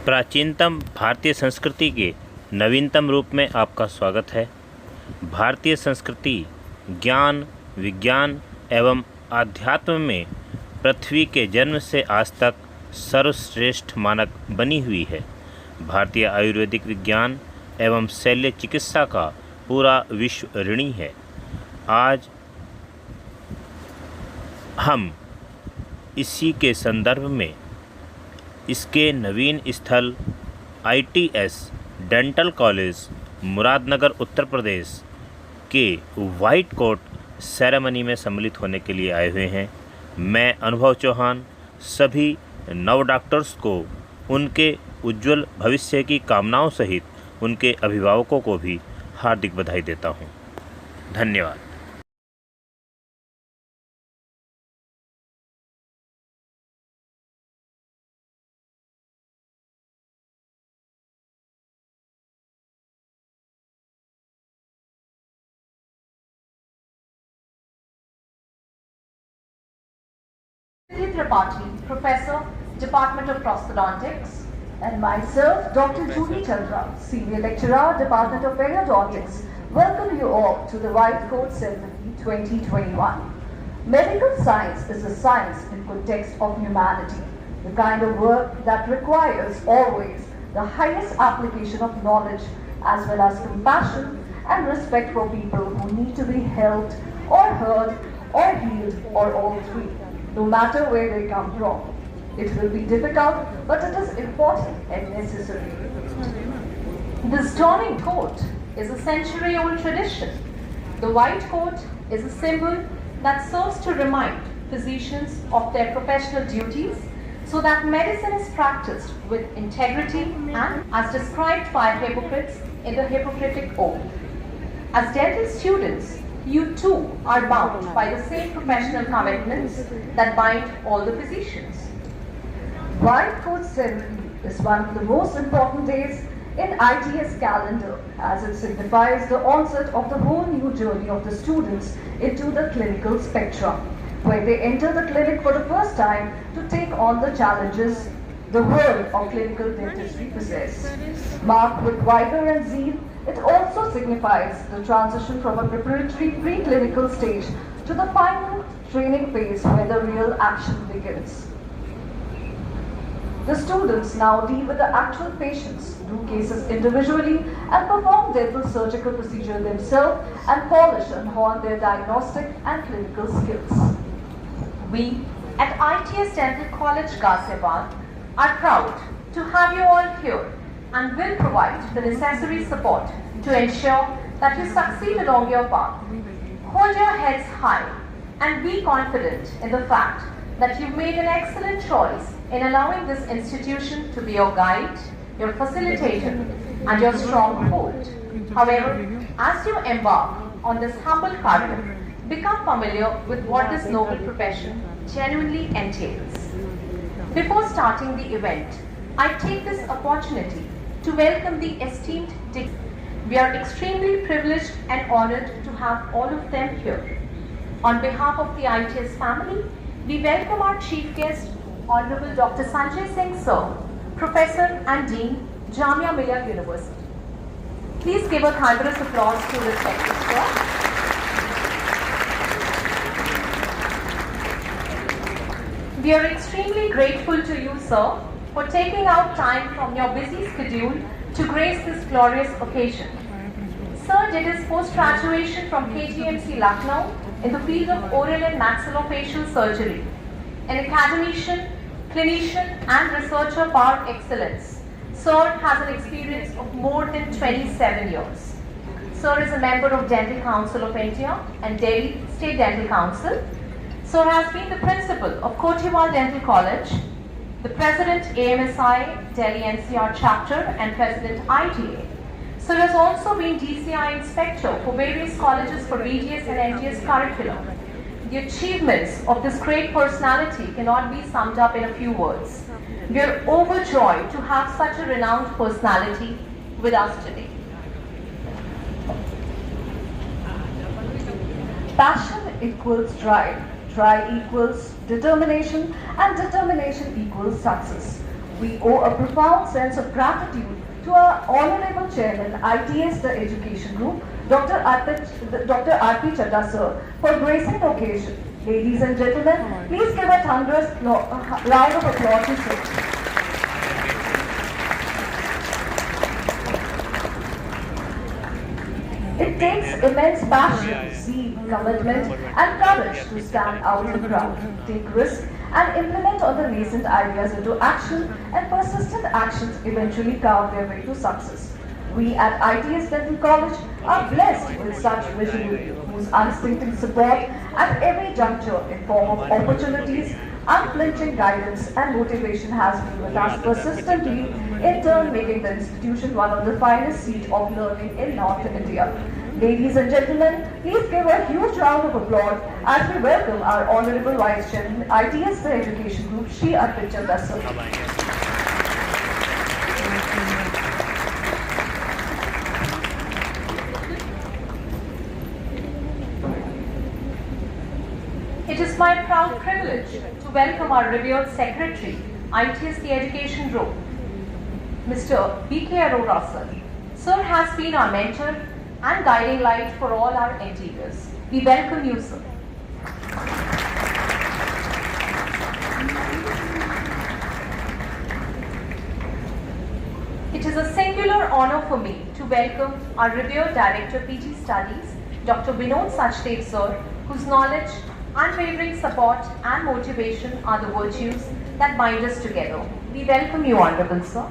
प्राचीनतम भारतीय संस्कृति के नवीनतम रूप में आपका स्वागत है। भारतीय संस्कृति ज्ञान, विज्ञान एवं आध्यात्म में पृथ्वी के जन्म से आज तक सर्वश्रेष्ठ मानक बनी हुई है। भारतीय आयुर्वेदिक विज्ञान एवं शल्य चिकित्सा का पूरा विश्व ऋणी है। आज हम इसी के संदर्भ में इसके नवीन स्थल ITS dental college Muradnagar Uttar Pradesh के वाइट कोट सेरेमनी में सम्मिलित होने के लिए आए हुए हैं। मैं अनुभव चौहान सभी नव डॉक्टर्स को उनके उज्जवल भविष्य की कामनाओं सहित उनके अभिभावकों को भी हार्दिक बधाई देता हूं। धन्यवाद। Tripathi, Professor, Department of Prosthodontics, and myself, Dr. Judy Chandra, Senior Lecturer, Department of Periodontics, welcome you all to the White Coat Ceremony 2021. Medical science is a science in context of humanity, the kind of work that requires always the highest application of knowledge as well as compassion and respect for people who need to be helped or heard or healed or all three, no matter where they come from. It will be difficult, but it is important and necessary. This dawning coat is a century-old tradition. The white coat is a symbol that serves to remind physicians of their professional duties so that medicine is practiced with integrity and as described by Hippocrates in the Hippocratic Oath. As dental students, you too are bound by the same professional commitments that bind all the physicians. White Coat Ceremony is one of the most important days in ITS calendar as it signifies the onset of the whole new journey of the students into the clinical spectrum, where they enter the clinic for the first time to take on the challenges the world of clinical dentistry possesses. Marked with vigor and zeal, it also signifies the transition from a preparatory preclinical stage to the final training phase where the real action begins. The students now deal with the actual patients, do cases individually, and perform dental surgical procedure themselves and polish and hone their diagnostic and clinical skills. We at ITS Dental College, Ghaziabad are proud to have you all here and will provide the necessary support to ensure that you succeed along your path. Hold your heads high and be confident in the fact that you've made an excellent choice in allowing this institution to be your guide, your facilitator, and your stronghold. However, as you embark on this humble career, become familiar with what this noble profession genuinely entails. Before starting the event, I take this opportunity to welcome the esteemed dignitaries. We are extremely privileged and honored to have all of them here. On behalf of the ITS family, we welcome our chief guest, Honorable Dr. Sanjay Singh Sir, Professor and Dean, Jamia Millia University. Please give a thunderous applause to respected sir. We are extremely grateful to you, sir, for taking out time from your busy schedule to grace this glorious occasion. Sir did his post-graduation from KGMC Lucknow in the field of oral and maxillofacial surgery. An academician, clinician and researcher par excellence, Sir has an experience of more than 27 years. Sir is a member of Dental Council of India and Delhi State Dental Council. Sir has been the principal of Kotiwal Dental College, the President AMSI Delhi NCR Chapter and President ITA. Sir has also been DCI Inspector for various colleges for BDS and NGS curriculum. The achievements of this great personality cannot be summed up in a few words. We are overjoyed to have such a renowned personality with us today. Passion equals drive, drive equals determination, and determination equals success. We owe a profound sense of gratitude to our Honorable Chairman, ITS The Education Group, Dr. R.P. Chadda sir, for gracing the occasion. Ladies and gentlemen, please give a thunderous round of applause to sir. It takes immense passion, zeal, commitment, and courage to stand out in the crowd, take risks, and implement all the recent ideas into action, and persistent actions eventually carve their way to success. We at ITS Dental College are blessed with such visionaries whose unstinting support at every juncture in form of opportunities, unflinching guidance and motivation has been with us persistently, in turn making the institution one of the finest seats of learning in North India. Ladies and gentlemen, please give a huge round of applause as we welcome our Honorable Vice Chairman, ITS The Education Group, Shri R.P. Chadda sir. It is my proud privilege to welcome our revered Secretary, ITS The Education Group, Mr. B.K. Arora sir. Sir has been our mentor and guiding light for all our endeavors. We welcome you, sir. It is a singular honor for me to welcome our revered Director PG Studies, Dr. Vinod Sachdev sir, whose knowledge, unwavering support and motivation are the virtues that bind us together. We welcome you, Honorable Sir.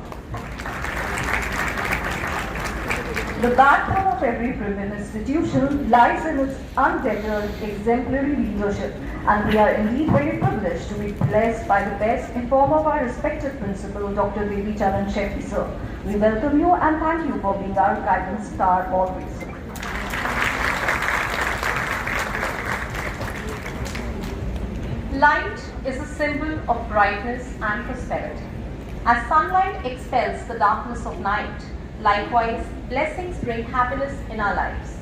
The backbone of every premium institution lies in its undeterred, exemplary leadership, and we are indeed very privileged to be blessed by the best in form of our respected principal, Dr. Devi Charan Shetty sir. We welcome you and thank you for being our guidance star always, sir. Light is a symbol of brightness and prosperity. As sunlight expels the darkness of night, likewise, blessings bring happiness in our lives.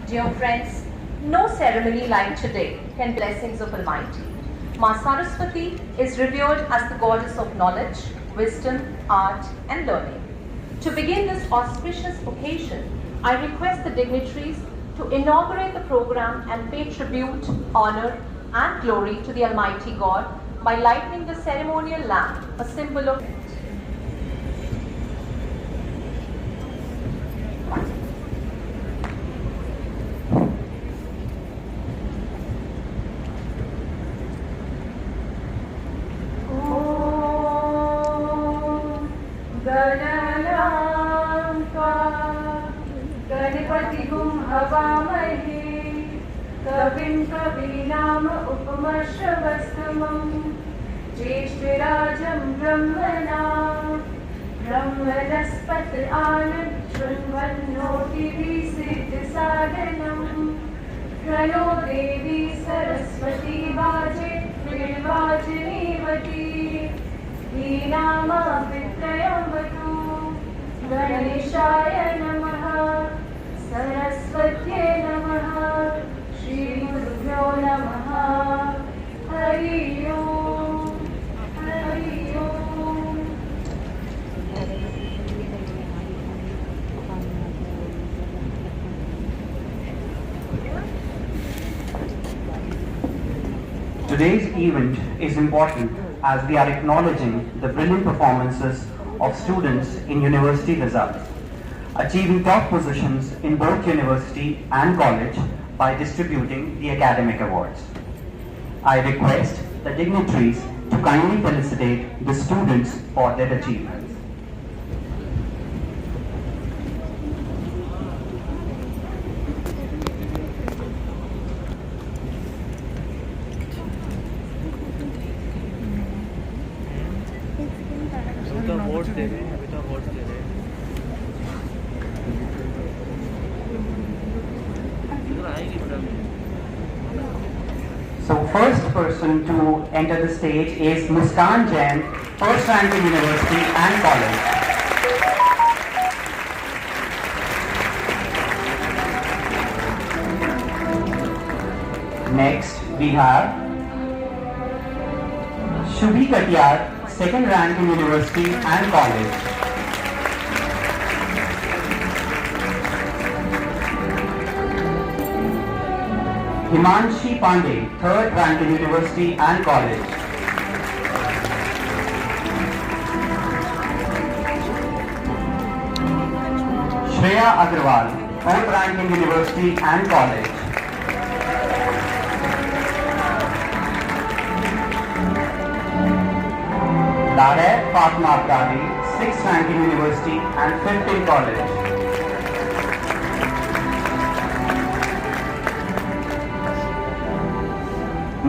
Dear friends, no ceremony like today can blessings of Almighty. Ma Saraswati is revered as the goddess of knowledge, wisdom, art, and learning. To begin this auspicious occasion, I request the dignitaries to inaugurate the program and pay tribute, honor, and glory to the Almighty God by lighting the ceremonial lamp, a symbol of कविं कवीनाम उपमश्रवस्तमं ज्येष्ठराजं ब्रह्मणा ब्रह्मणस्पत आनंद शृण्वन्नोतिभिसिद्धसाधनं प्रणो देवी सरस्वती वाजे निर्वाजनीवती हीनामा विद्ययवतु गणेशाय नमः सरस्वत्यै नमः श्रीगुरुभ्यो नमः हरि ओम हरि ओम। Today's event is important as we are acknowledging the brilliant performances of students in university results, achieving top positions in both university and college by distributing the academic awards. I request the dignitaries to kindly felicitate the students for their achievements. So first person to enter the stage is Muskan Jain, first rank in university and college. Next we have Shubhi Katiyar, second rank in university and college. Himanshi Pandey, third rank in university and college. Shreya Agarwal, fourth rank in university and college. Dare Fatma Abdali, sixth rank in university and fifth in college.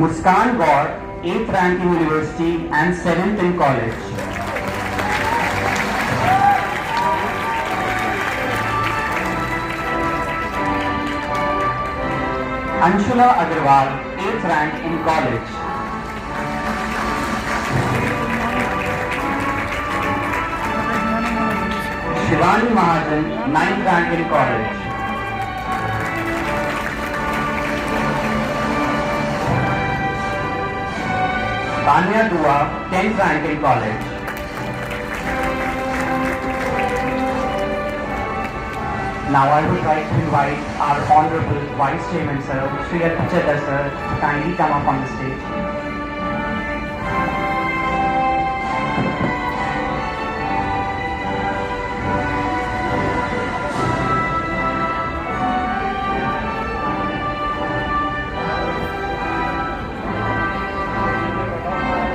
Muskan Gaur, 8th rank in university and 7th in college. Anshula Agarwal, 8th rank in college. Shivani Mahajan, 9th rank in college. Tanya Dua, 10th rank in college. Now I would like to invite our Honorable Vice Chairman Sir, Shri Achada Sir, to kindly come up on the stage.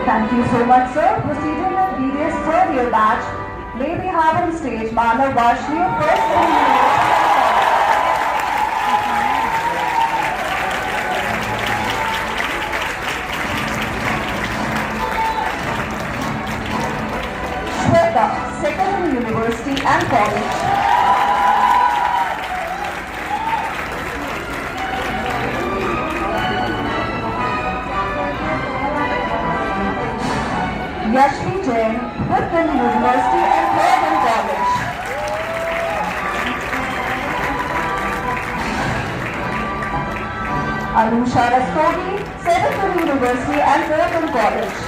Thank you so much, sir. Proceeding with BDS third year batch, may we have on stage Manav Vashni of First Shweta, second in university and college. Yashvi Jain, fifth in university and third in college. Anusha Rastogi, seventh in university and fourth in college.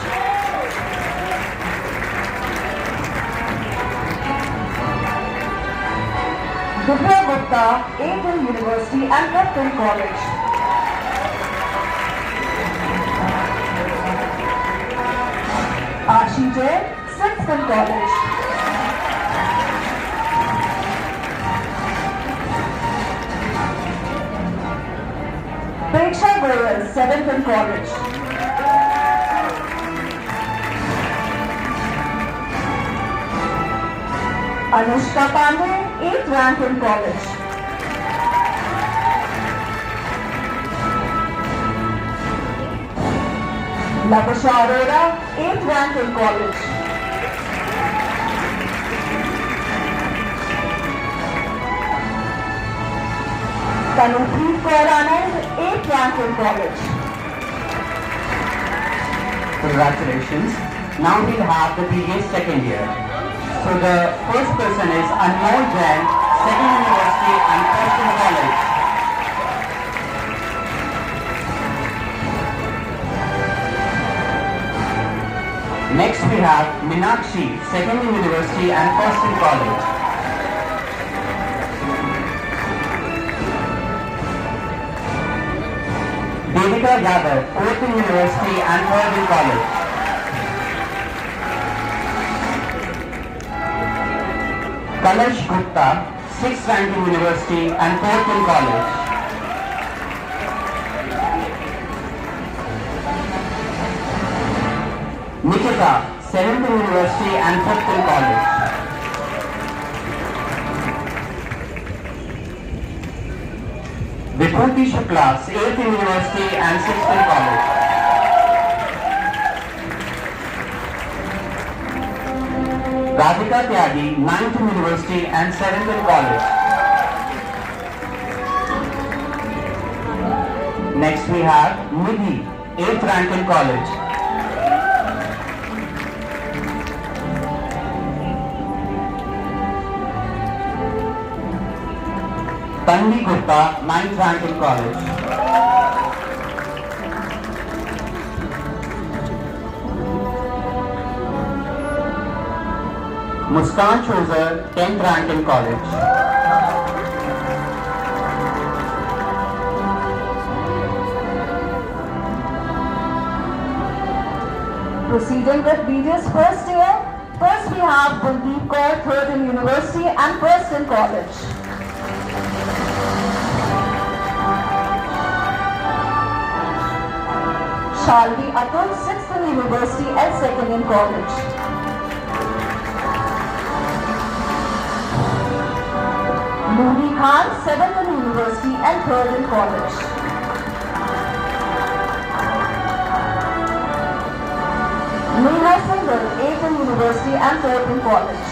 Dubya Gupta, eighth in university and fifth in college. Ashi Jain, sixth in college. Preksha Goyal, seventh in college. Anushka Pandey, eighth rank in college. Lavisha Arora, 8th rank in college. Tanupreet Kaur Anand, 8th rank in college. Congratulations. Now we'll have the BA second year. So the first person is Anmol Jain, second university and first in college. Next we have Minakshi, second in university and first in college. Devika Yadav, fourth in university and third in college. Kalash Gupta, sixth rank in university and fourth in college. Nikita, 7th in university and 5th in college. Vibhuti Shukla, 8th in university and 6th in college. Radhika Tyagi, 9th in university and 7th in college. Next we have Nidhi, 8th rank in college. Tanvi Gupta, 9th rank in college. Muskan chose a 10th rank in college. Proceeding with BDS first year, first we have Kuldeep Kaur, 3rd in university and 1st in college. Shalvi Atul, 6th in university and 2nd in college. Noori Khan, 7th in university and 3rd in college. Neha Singhal, 8th in university and 3rd in college.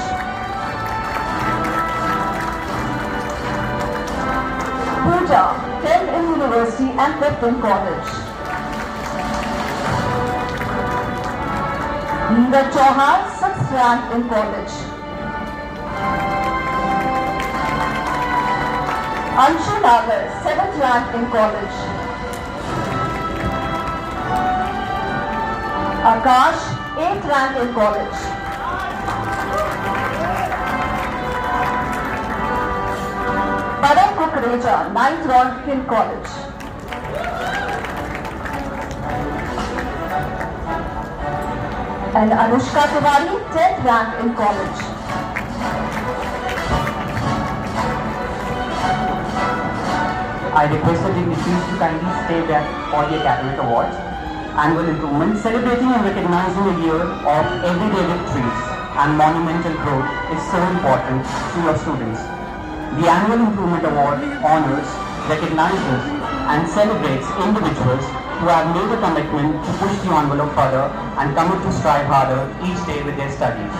Pooja, 10th in university and 5th in college. Neeraj Chauhan, 6th rank in college. Anshu Nagar, 7th rank in college. Akash, 8th rank in college. Param Kukreja, 9th rank in college. And Anushka Tiwari, 10th rank in college. I requested the deceased to kindly stay back for the academic awards. Annual improvement, celebrating and recognizing a year of everyday victories and monumental growth is so important to your students. The Annual Improvement Award honors, recognizes and celebrates individuals who have made a commitment to push the envelope further and commit to strive harder each day with their studies.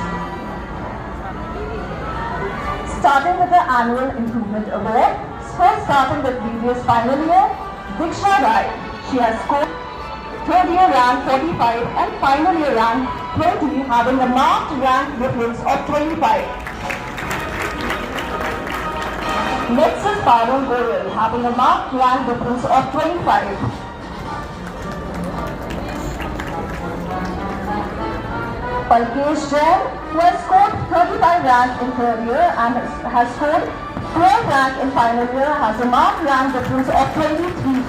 Starting with the Annual Improvement Award, first starting with previous final year, Diksha Rai. She has scored third year rank 45 and final year rank 20, having a marked rank difference of 25. Next is Parul Goyal, having a marked rank difference of 25. Palkesh Jain, who has scored 35 rank in third year and has scored 12th rank in final year, has a marked rank difference of 23.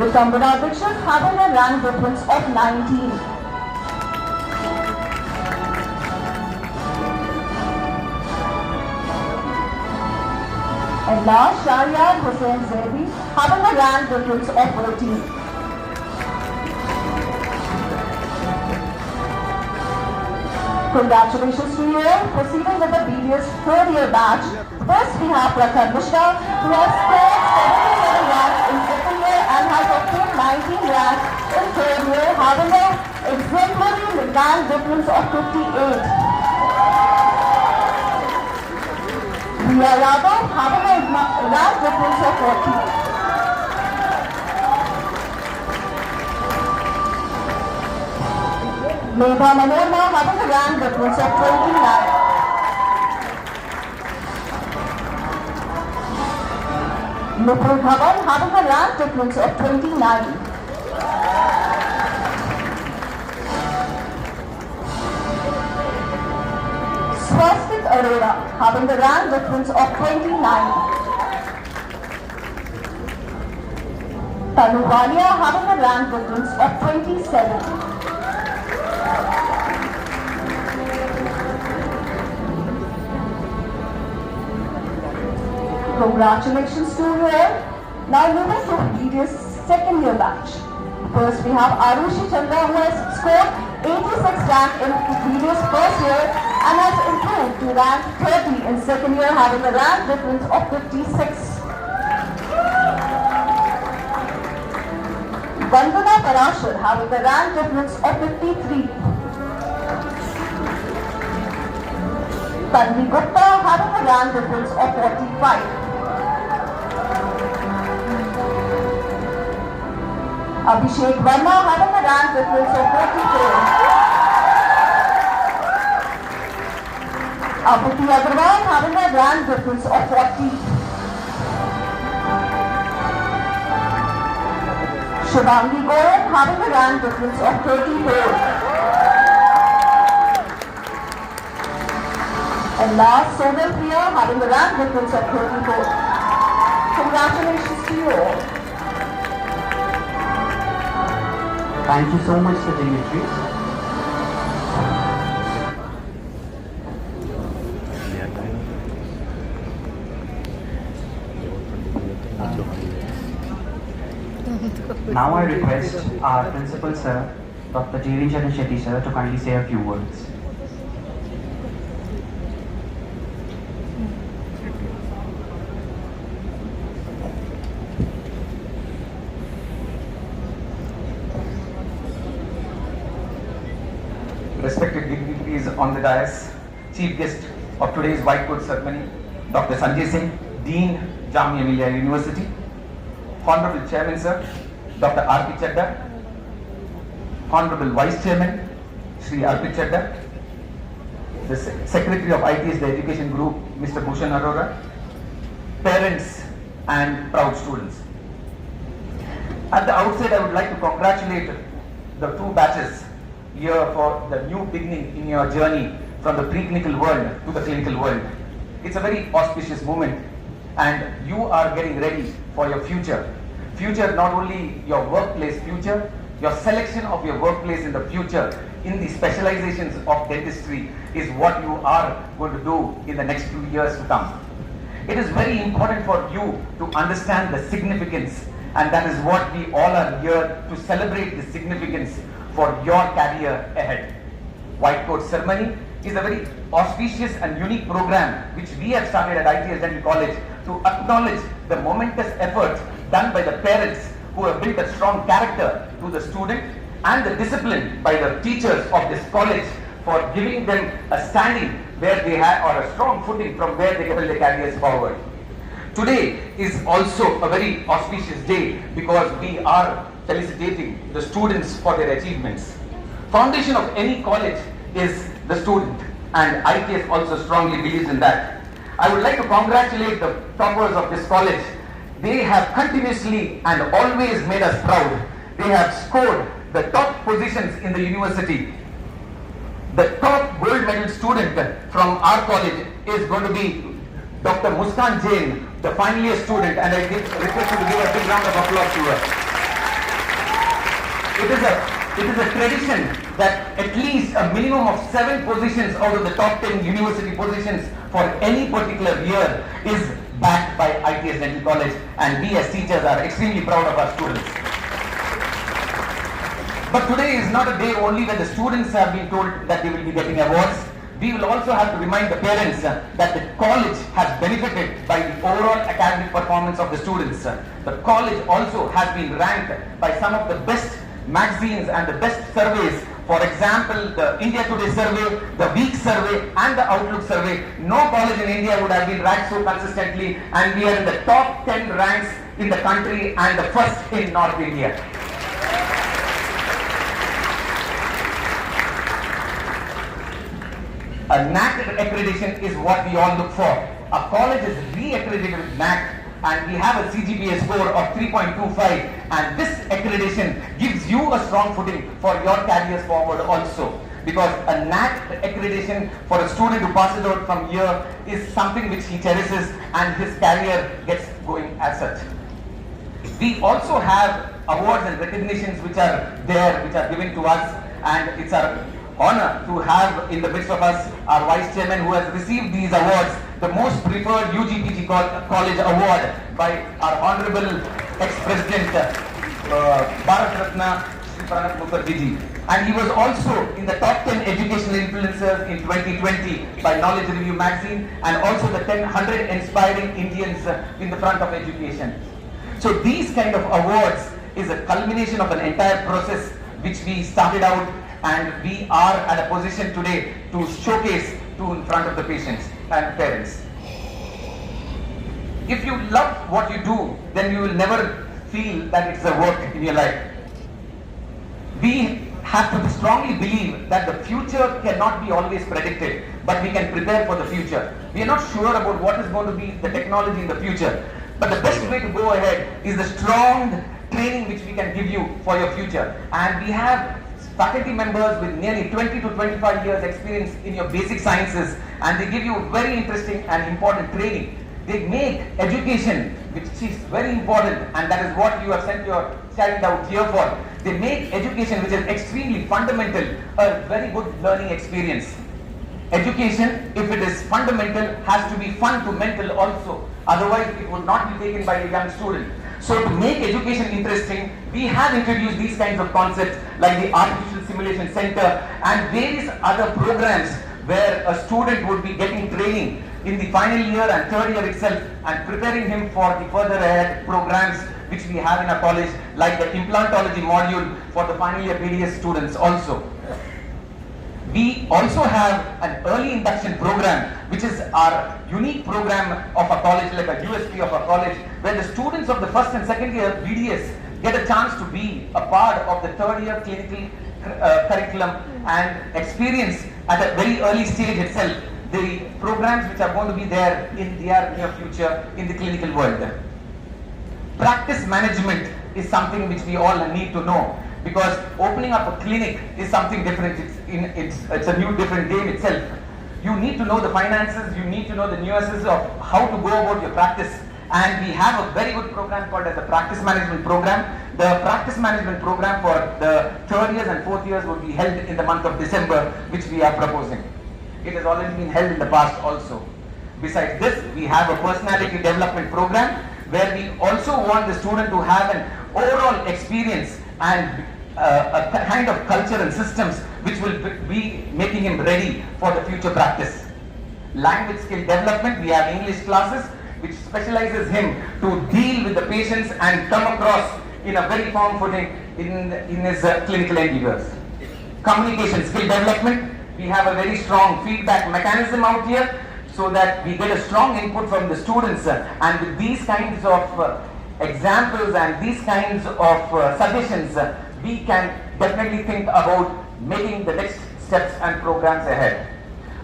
Vikambana Dixit having a rank difference of 19. And last, Sharyad Hussain Zaidi having a rank difference of 14. Congratulations to you all. Proceeding with the BDS third year batch. First we have Prakhar Mishra, who has scored 77 ranks in second year and has obtained 19 ranks in third year, having an exemplary rank difference of 58. Riya Yadav having a rank difference of 40. Megha Manorma having a rank difference of 29. Nupur Dhawan having a rank difference of 29. Swastik Arora having a rank difference of 29. Tanu Walia having a rank difference of 27. Congratulations to you all. Now moving to BDS second year batch. First we have Arushi Chandra, who has scored 86 rank in BDS first year and has improved to rank 30 in second year, having a rank difference of 56. Vandana Parashar having a rank difference of 53. Tanvi Gupta having a rank difference of 45. Abhishek Verma having a rank difference of 44. Abhuti Agarwal having a rank difference of 40. Shivangi Goyal having a rank difference of 34. And last, Sonal Priya having a rank difference of 34. Congratulations to you all. Thank you so much, the dignitaries. Now I request our principal sir, Dr. J.V. Shetty sir, to kindly say a few words. Respected dignitaries on the dais, chief guest of today's white coat ceremony, Dr. Sanjay Singh, Dean, Jamia Millia University, Honorable Chairman Sir, Dr. R.P. Chadda, Honorable Vice Chairman, Sri Arpit Chadda, the Secretary of ITS, the Education Group, Mr. Bhushan Arora, parents and proud students. At the outset, I would like to congratulate the two batches here for the new beginning in your journey from the pre-clinical world to the clinical world. It's a very auspicious moment and you are getting ready for your future. Future, not only your workplace future, your selection of your workplace in the future in the specializations of dentistry is what you are going to do in the next few years to come. It is very important for you to understand the significance, and that is what we all are here to celebrate, the significance for your career ahead. White Coat Ceremony is a very auspicious and unique program which we have started at ITS Dental College to acknowledge the momentous effort done by the parents who have built a strong character to the student and the discipline by the teachers of this college for giving them a standing where they have, or a strong footing from where they can build their careers forward. Today is also a very auspicious day because we are felicitating the students for their achievements. Foundation of any college is the student, and ITS also strongly believes in that. I would like to congratulate the toppers of this college. They have continuously and always made us proud. They have scored the top positions in the university. The top gold medal student from our college is going to be Dr. Muskan Jain, the final year student, and I request you to give a big round of applause to her. It is a tradition that at least a minimum of 7 positions out of the top 10 university positions for any particular year is backed by ITS Dental College, and we as teachers are extremely proud of our students. But today is not a day only when the students have been told that they will be getting awards. We will also have to remind the parents that the college has benefited by the overall academic performance of the students. The college also has been ranked by some of the best magazines and the best surveys. For example, the India Today survey, the Week survey and the Outlook survey. No college in India would have been ranked so consistently, and we are in the top 10 ranks in the country and the first in North India. A NAC accreditation is what we all look for. A college is re-accredited with NAC, and we have a CGPA score of 3.25, and this accreditation gives you a strong footing for your careers forward also, because a NAC accreditation for a student who passes out from here is something which he cherishes and his career gets going as such. We also have awards and recognitions which are there, which are given to us, and it's our honor to have in the midst of us our Vice Chairman who has received these awards, the most preferred UGPG College Award by our Honorable ex-President Bharat Ratna Shri Pranab Mukherjee ji. And he was also in the top 10 educational influencers in 2020 by Knowledge Review magazine, and also the 100 inspiring Indians in the front of education. So these kind of awards is a culmination of an entire process which we started out, and we are at a position today to showcase to in front of the patients and parents. If you love what you do, then you will never feel that it's a work in your life. We have to strongly believe that the future cannot be always predicted, but we can prepare for the future. We are not sure about what is going to be the technology in the future, but the best way to go ahead is the strong training which we can give you for your future. And we have faculty members with nearly 20 to 25 years experience in your basic sciences, and they give you very interesting and important training. They make education, which is very important, and that is what you have sent your child out here for. They make education, which is extremely fundamental, a very good learning experience. Education, if it is fundamental, has to be fun to mental also. Otherwise, it would not be taken by a young student. So to make education interesting, we have introduced these kinds of concepts like the Artificial Simulation Center and various other programs where a student would be getting training in the final year and third year itself and preparing him for the further ahead programs which we have in our college, like the implantology module for the final year BDS students also. We also have an early induction program, which is our unique program of our college, like a USP of our college, where the students of the first and second year BDS get a chance to be a part of the third year clinical curriculum and experience at a very early stage itself the programs which are going to be there in their near future in the clinical world. Practice management is something which we all need to know, because opening up a clinic is something different. It's a new different game itself. You need to know the finances, you need to know the nuances of how to go about your practice, and we have a very good program called as the practice management program. The practice management program for the third years and fourth years will be held in the month of December, which we are proposing. It has already been held in the past also. Besides this, we have a personality development program where we also want the student to have an overall experience and a kind of culture and systems which will be making him ready for the future practice. Language skill development, we have English classes which specializes him to deal with the patients and come across in a very firm footing in his clinical endeavors. Communication skill development, we have a very strong feedback mechanism out here so that we get a strong input from the students, and with these kinds of examples and these kinds of suggestions, we can definitely think about making the next steps and programs ahead.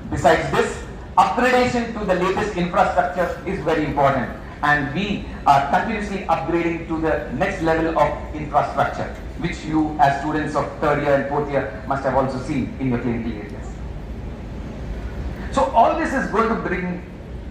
Besides this, upgradation to the latest infrastructure is very important, and we are continuously upgrading to the next level of infrastructure, which you as students of third year and fourth year must have also seen in your clinical areas. So all this is going to bring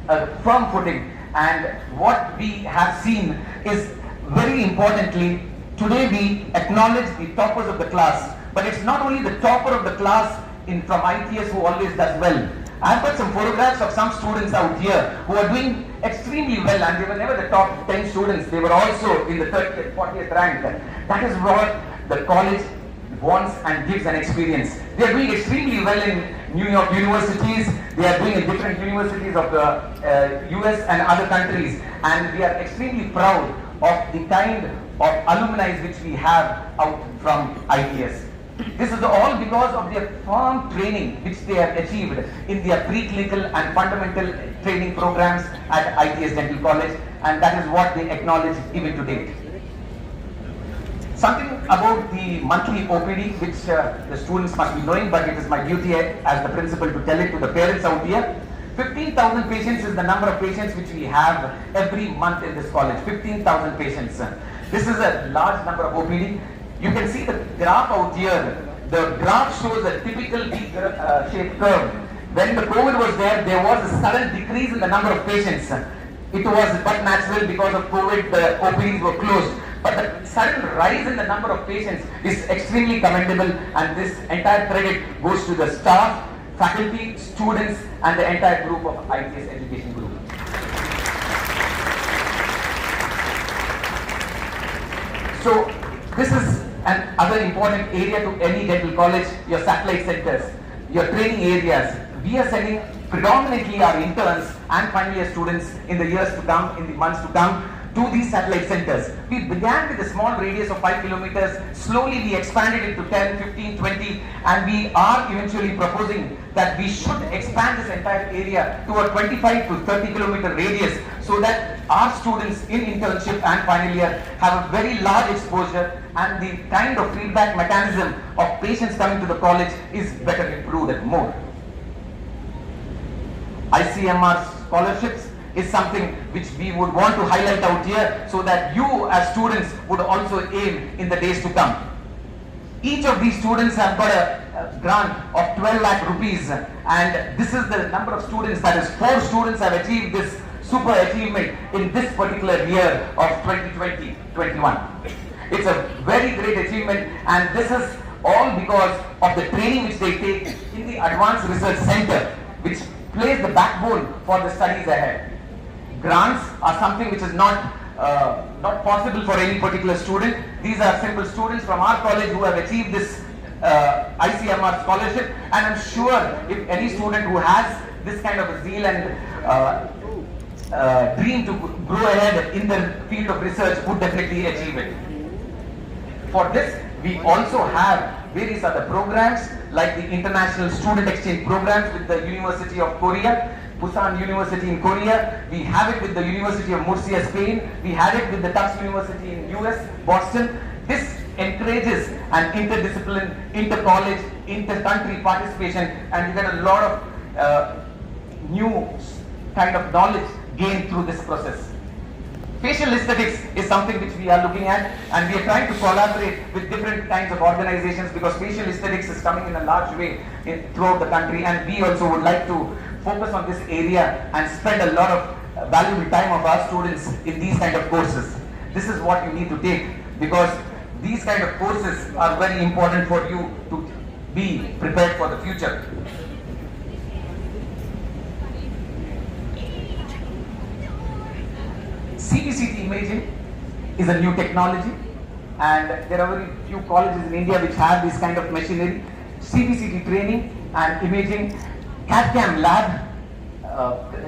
a firm footing, and what we have seen is, very importantly, today we acknowledge the toppers of the class, but it's not only the topper of the class from ITS who always does well. I've got some photographs of some students out here who are doing extremely well, and they were never the top 10 students, they were also in the 30th, 40th rank. That is what the college wants and gives an experience. They are doing extremely well in New York universities, they are doing in different universities of the US and other countries, and we are extremely proud of the kind of alumni which we have out from ITS. This is all because of their firm training which they have achieved in their preclinical and fundamental training programs at ITS Dental College, and that is what they acknowledge even to date. Something about the monthly OPD which the students must be knowing, but it is my duty as the principal to tell it to the parents out here. 15,000 patients is the number of patients which we have every month in this college. 15,000 patients. This is a large number of OPD. You can see the graph out here. The graph shows a typical V-shaped curve. When the COVID was there, there was a sudden decrease in the number of patients. It was but natural because of COVID, the OPDs were closed. But the sudden rise in the number of patients is extremely commendable, and this entire credit goes to the staff, faculty, students, and the entire group of ITS Education Group. So this is another important area to any dental college, your satellite centers, your training areas. We are sending predominantly our interns and final year students in the years to come, in the months to come, to these satellite centers. We began with a small radius of 5 kilometers, slowly we expanded it to 10, 15, 20, and we are eventually proposing that we should expand this entire area to a 25 to 30 kilometer radius, so that our students in internship and final year have a very large exposure, and the kind of feedback mechanism of patients coming to the college is better improved and more. ICMR scholarships, is something which we would want to highlight out here so that you as students would also aim in the days to come. Each of these students have got a grant of 12 lakh rupees, and this is the number of students, that is 4 students have achieved this super achievement in this particular year of 2020-21. It's a very great achievement, and this is all because of the training which they take in the Advanced Research Center, which plays the backbone for the studies ahead. Grants are something which is not possible for any particular student. These are simple students from our college who have achieved this ICMR scholarship, and I'm sure if any student who has this kind of a zeal and dream to grow ahead in the field of research would definitely achieve it. For this, we also have various other programs like the International Student Exchange programs with the University of Korea, Busan University in Korea. We have it with the University of Murcia, Spain. We had it with the Tufts University in US, Boston. This encourages an interdiscipline, inter-college, inter-country participation, and you get a lot of new kind of knowledge gained through this process. Facial aesthetics is something which we are looking at, and we are trying to collaborate with different kinds of organizations because facial aesthetics is coming in a large way throughout the country, and we also would like to focus on this area and spend a lot of valuable time of our students in these kind of courses. This is what you need to take, because these kind of courses are very important for you to be prepared for the future. CBCT imaging is a new technology, and there are very few colleges in India which have this kind of machinery. CBCT training and imaging, CAD-CAM lab,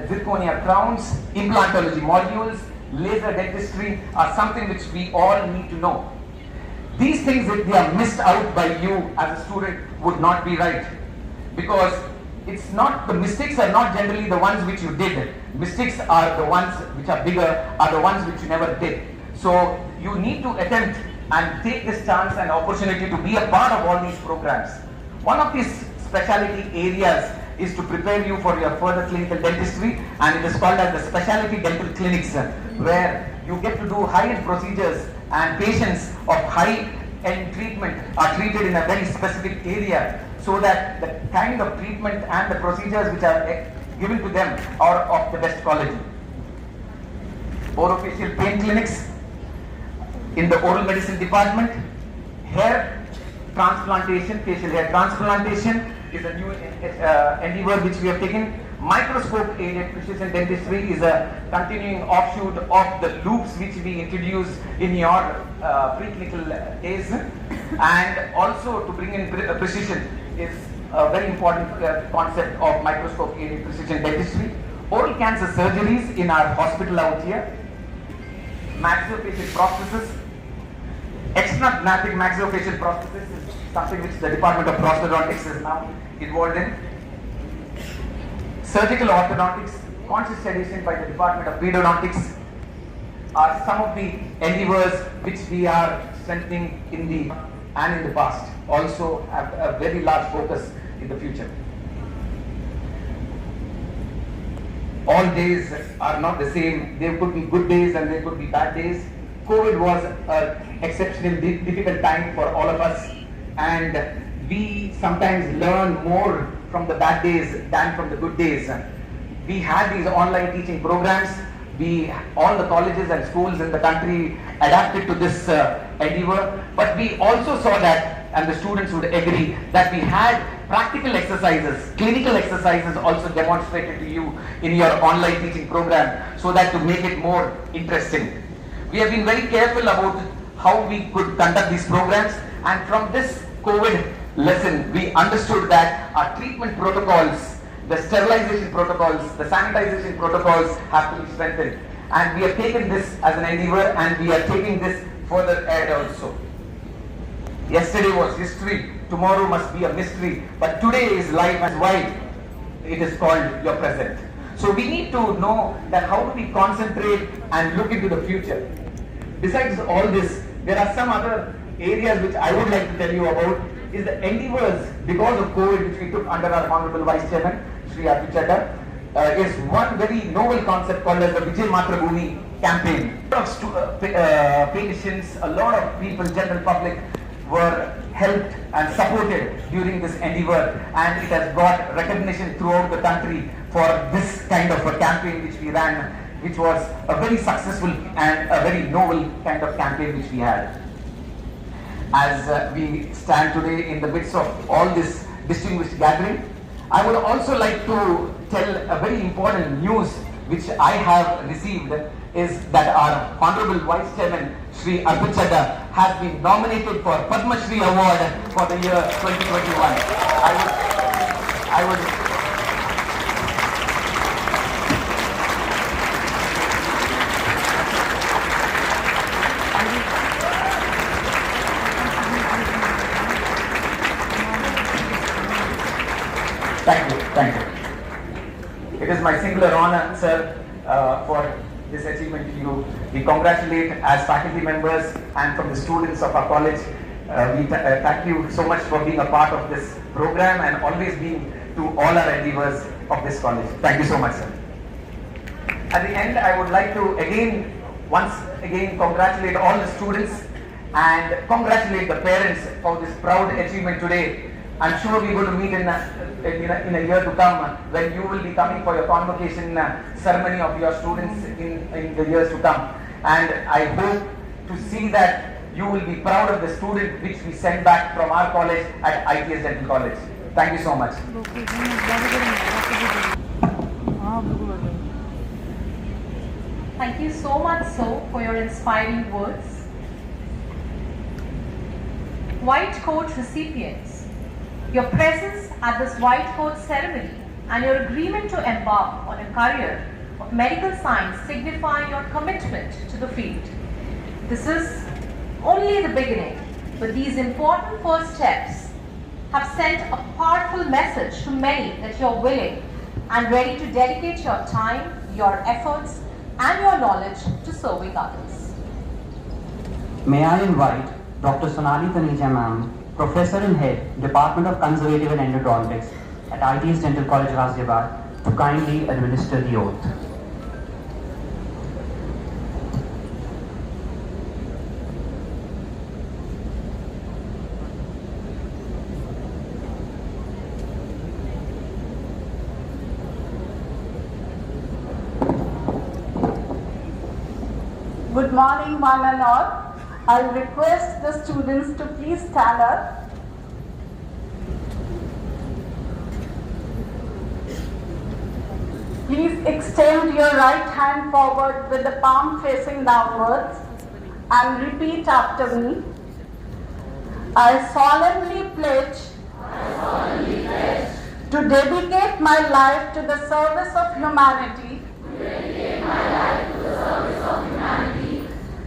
zirconia crowns, implantology modules, laser dentistry are something which we all need to know. These things, if they are missed out by you as a student, would not be right, because it's not, the mistakes are not generally the ones which you did. Mistakes are the ones which are bigger, are the ones which you never did. So you need to attempt and take this chance and opportunity to be a part of all these programs. One of these specialty areas is to prepare you for your further clinical dentistry, and it is called as the specialty dental clinics, where you get to do high-end procedures and patients of high-end treatment are treated in a very specific area, so that the kind of treatment and the procedures which are given to them are of the best quality. Orofacial pain clinics in the oral medicine department. Hair transplantation, facial hair transplantation is a new endeavor which we have taken. Microscope aided precision dentistry is a continuing offshoot of the loops which we introduced in your preclinical days, and also to bring in precision is a very important concept of microscope aided precision dentistry. Oral cancer surgeries in our hospital out here. Maxillofacial prosthesis, extragnathic maxillofacial prosthesis is something which the Department of Prosthodontics is now involved in. Surgical orthodontics, conscious sedation by the Department of Pedodontics are some of the endeavors which we are strengthening in the past. Also have a very large focus in the future. All days are not the same. There could be good days and there could be bad days. COVID was an exceptionally difficult time for all of us, and we sometimes learn more from the bad days than from the good days. We had these online teaching programs. All the colleges and schools in the country adapted to this endeavor, but we also saw that, and the students would agree, that we had practical exercises, clinical exercises also demonstrated to you in your online teaching program, so that to make it more interesting. We have been very careful about how we could conduct these programs, and from this COVID lesson, we understood that our treatment protocols, the sterilization protocols, the sanitization protocols have to be strengthened. And we have taken this as an endeavor, and we are taking this further ahead also. Yesterday was history, tomorrow must be a mystery, but today is life, and why it is called your present. So we need to know that how do we concentrate and look into the future. Besides all this, there are some other areas which I would like to tell you about, is the endeavors because of COVID which we took under our Honorable Vice Chairman, Sri R.P. Chadha. is one very noble concept called as the Vijay Matrabhumi campaign. A lot of patients, a lot of people, general public were helped and supported during this endeavor, and it has got recognition throughout the country for this kind of a campaign which we ran, which was a very successful and a very noble kind of campaign which we had. As we stand today in the midst of all this distinguished gathering, I would also like to tell a very important news which I have received is that our Honorable Vice Chairman Shri Arpit Chadha has been nominated for Padma Shri Award for the year 2021. I would Thank you. It is my singular honor, sir, for this achievement to you. We congratulate as faculty members and from the students of our college. We thank you so much for being a part of this program and always being to all our endeavors of this college. Thank you so much, sir. At the end, I would like to once again congratulate all the students and congratulate the parents for this proud achievement today. I'm sure we're going to meet in a year to come when you will be coming for your convocation ceremony of your students in the years to come. And I hope to see that you will be proud of the student which we sent back from our college at ITS Dental College. Thank you so much. Thank you so much, so, for your inspiring words. White coat recipients, your presence at this white coat ceremony and your agreement to embark on a career of medical science signify your commitment to the field. This is only the beginning, but these important first steps have sent a powerful message to many that you are willing and ready to dedicate your time, your efforts, and your knowledge to serving others. May I invite Dr. Sonali Taneja Ma'am, Professor and Head, Department of Conservative and Endodontics at ITS Dental College, Ghaziabad, to kindly administer the oath. Good morning, one and all. I request the students to please stand up. Please extend your right hand forward with the palm facing downwards and repeat after me. I solemnly pledge to dedicate my life to the service of humanity.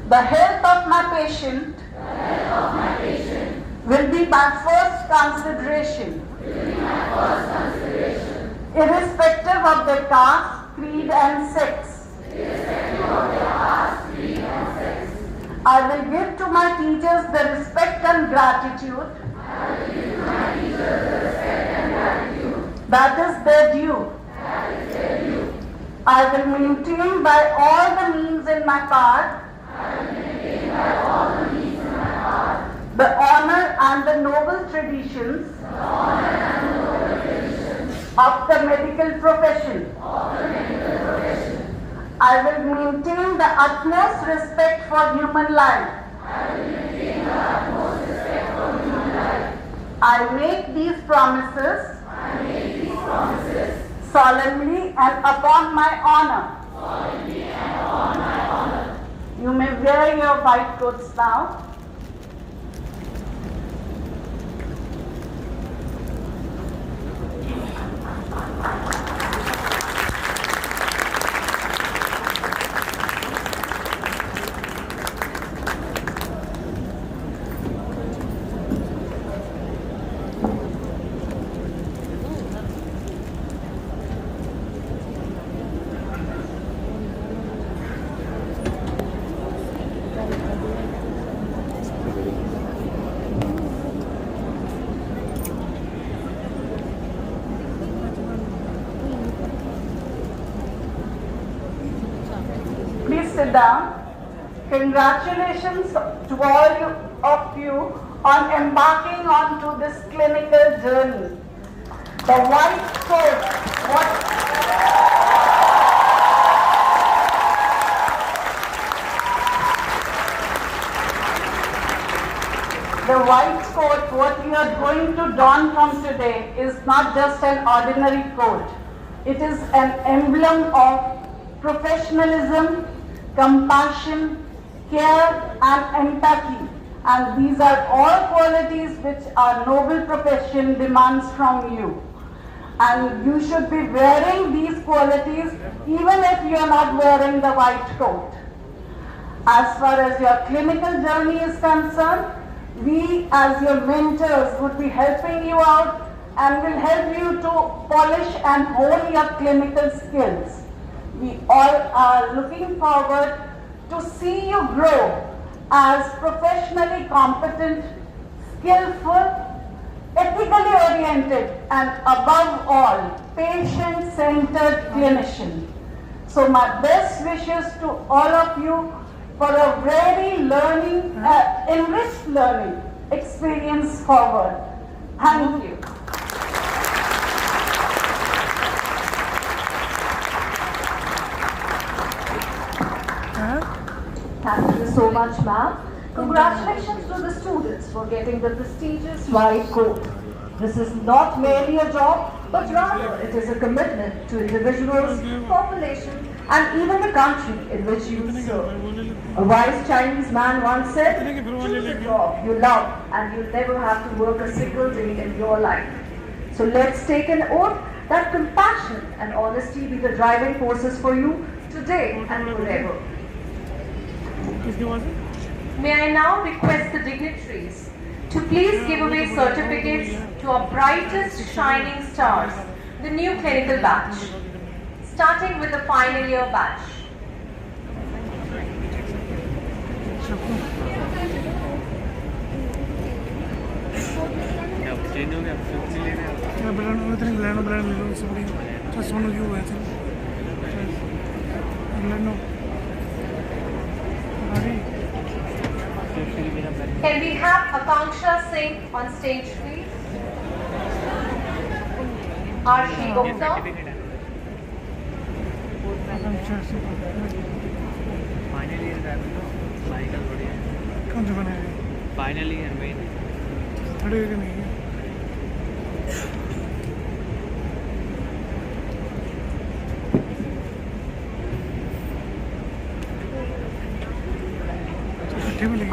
The health of my patient will be my first consideration. Irrespective of their caste, creed and sex. I will give to my teachers the respect and gratitude that is their due. I will maintain by all the means in my power the honor and the noble traditions of the medical profession. I will maintain the utmost respect for human life. I make these promises solemnly and upon my honor. You may wear your white coats now. down. Congratulations to all of you on embarking onto this clinical journey. The white coat, what you are going to don from today is not just an ordinary coat. It is an emblem of professionalism, compassion, care and empathy. And these are all qualities which our noble profession demands from you. And you should be wearing these qualities even if you are not wearing the white coat. As far as your clinical journey is concerned, we as your mentors would be helping you out and will help you to polish and hone your clinical skills. We all are looking forward to see you grow as professionally competent, skillful, ethically oriented and above all, patient-centered clinician. So my best wishes to all of you for a very enriched learning experience forward. Thank you. Thank you so much, ma'am. Congratulations to the students for getting the prestigious white coat. This is not merely a job, but rather it is a commitment to individuals, population, and even the country in which you serve. A wise Chinese man once said, choose a job you love and you'll never have to work a single day in your life. So let's take an oath that compassion and honesty be the driving forces for you today and forever. May I now request the dignitaries to please give away certificates to our brightest shining stars, the new clinical batch, starting with the final year batch. Can we have Akanksha Singh on stage, please? Arshi Gupta. Finally है main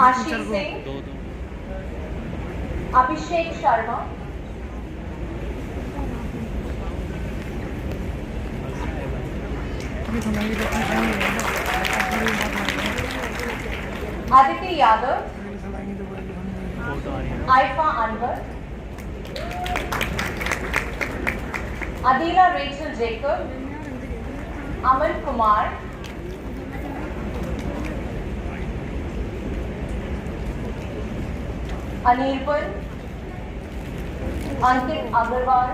Ashish Singh. Abhishek Sharma. Aditi Yadav. Aifa Anwar. Adila Rachel Jacob. Aman Kumar. Anirban. Ankit Agarwal.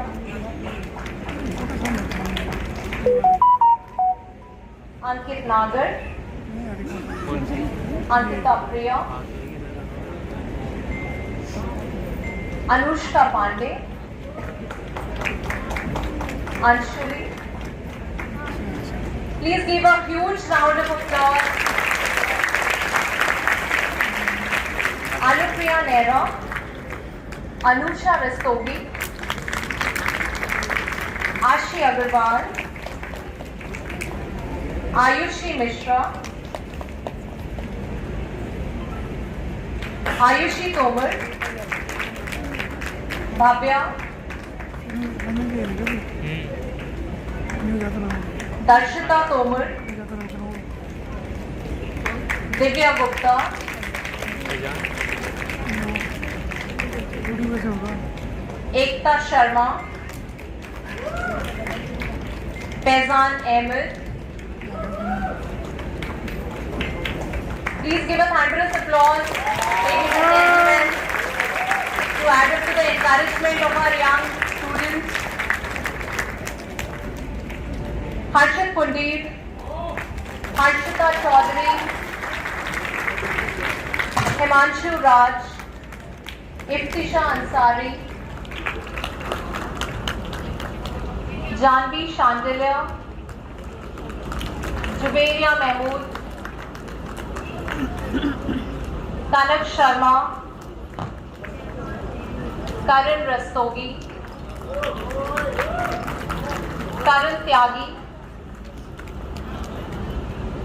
Ankit Nagar. Ankita Priya. Anushka Pandey. Anshuli. Please give a huge round of applause. Anupriya Nehra. Anusha Rastogi. Ashi Agarwal. Ayushi Mishra. Ayushi Tomar. Bhavya. Darshita Tomar. Divya Gupta. Ekta Sharma. Faizan Ahmed. Please give a thunderous applause, ladies and gentlemen, to add up to the encouragement of our young students. Harshit Pandit. Harshita Chaudhary, Himanshu Raj, Iftisha Ansari, Janvi Chandelier, Juberia Mahmood, Tanak Sharma, Karan Rastogi, Karan Tyagi,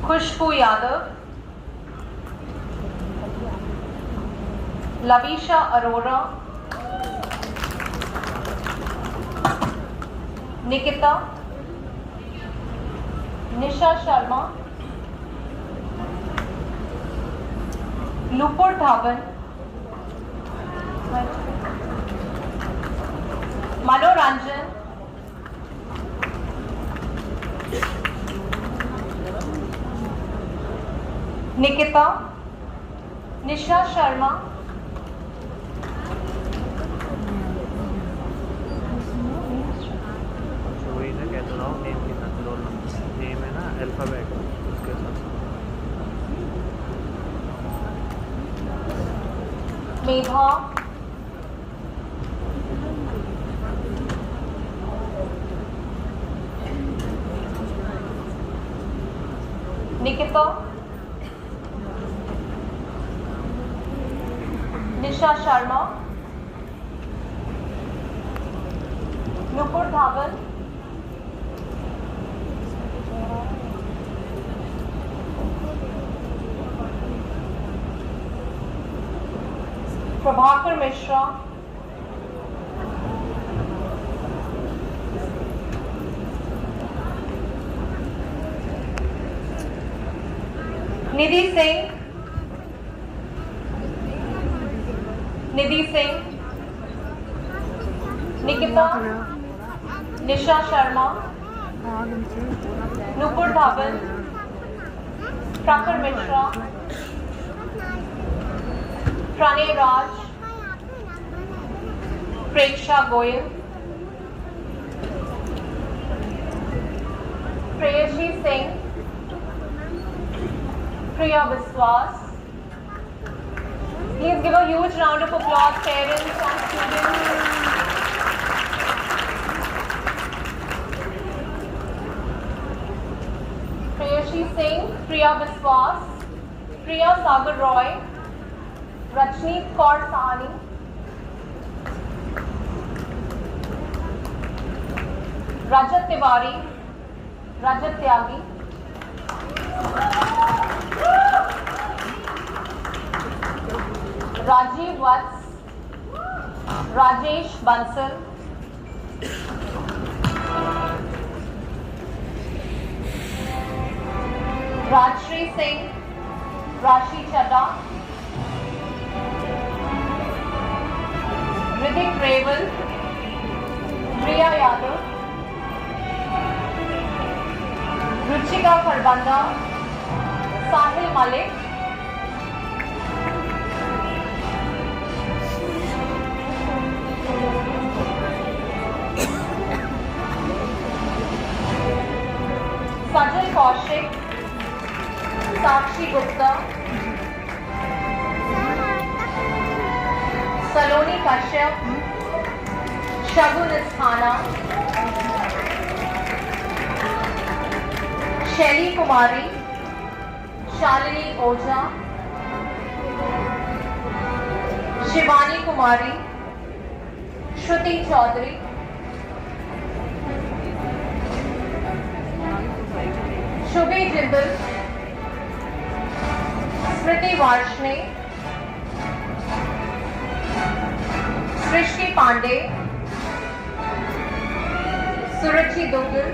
Khushbu Yadav, Lavisha Arora, Nikita, Nisha Sharma, Nupur Dhawan, Manoranjan, Nikita, Nisha Sharma, वही ना कह तो रहा हूँ name के साथ roll number name है ना अल्फाबेट उसके साथ Medha, Nikita, Nisha Sharma, Nupur Dhawan, Prabhakar Mishra, Nidhi Singh, Nikita, Nisha Sharma, Nupur Dhawan, Prakhar Mishra, Pranay Raj, Preksha Goyal, Preyashi Singh, Priya Biswas. Please give a huge round of applause, parents and students. Preyashi Singh, Priya Biswas, Priya Sagar Roy, Rajneet Kaur Sahani, Rajat Tiwari, Rajat Tyagi, Rajiv Vats, Rajesh Bansal, Rajshri Singh, Rashi Chadha, Ritik Reval, Priya Yadav, Ruchika Kharbanda, Sahil Malik, Sajal Kaushik, Sakshi Gupta, Saloni Kashyap, Shagun Iskhana, Shelly Kumari, Shalini Oja, Shivani Kumari, Shruti Chaudhary, Shubhi Jindal, Smriti Varshne, Srishti Pandey, Surachi Dugal,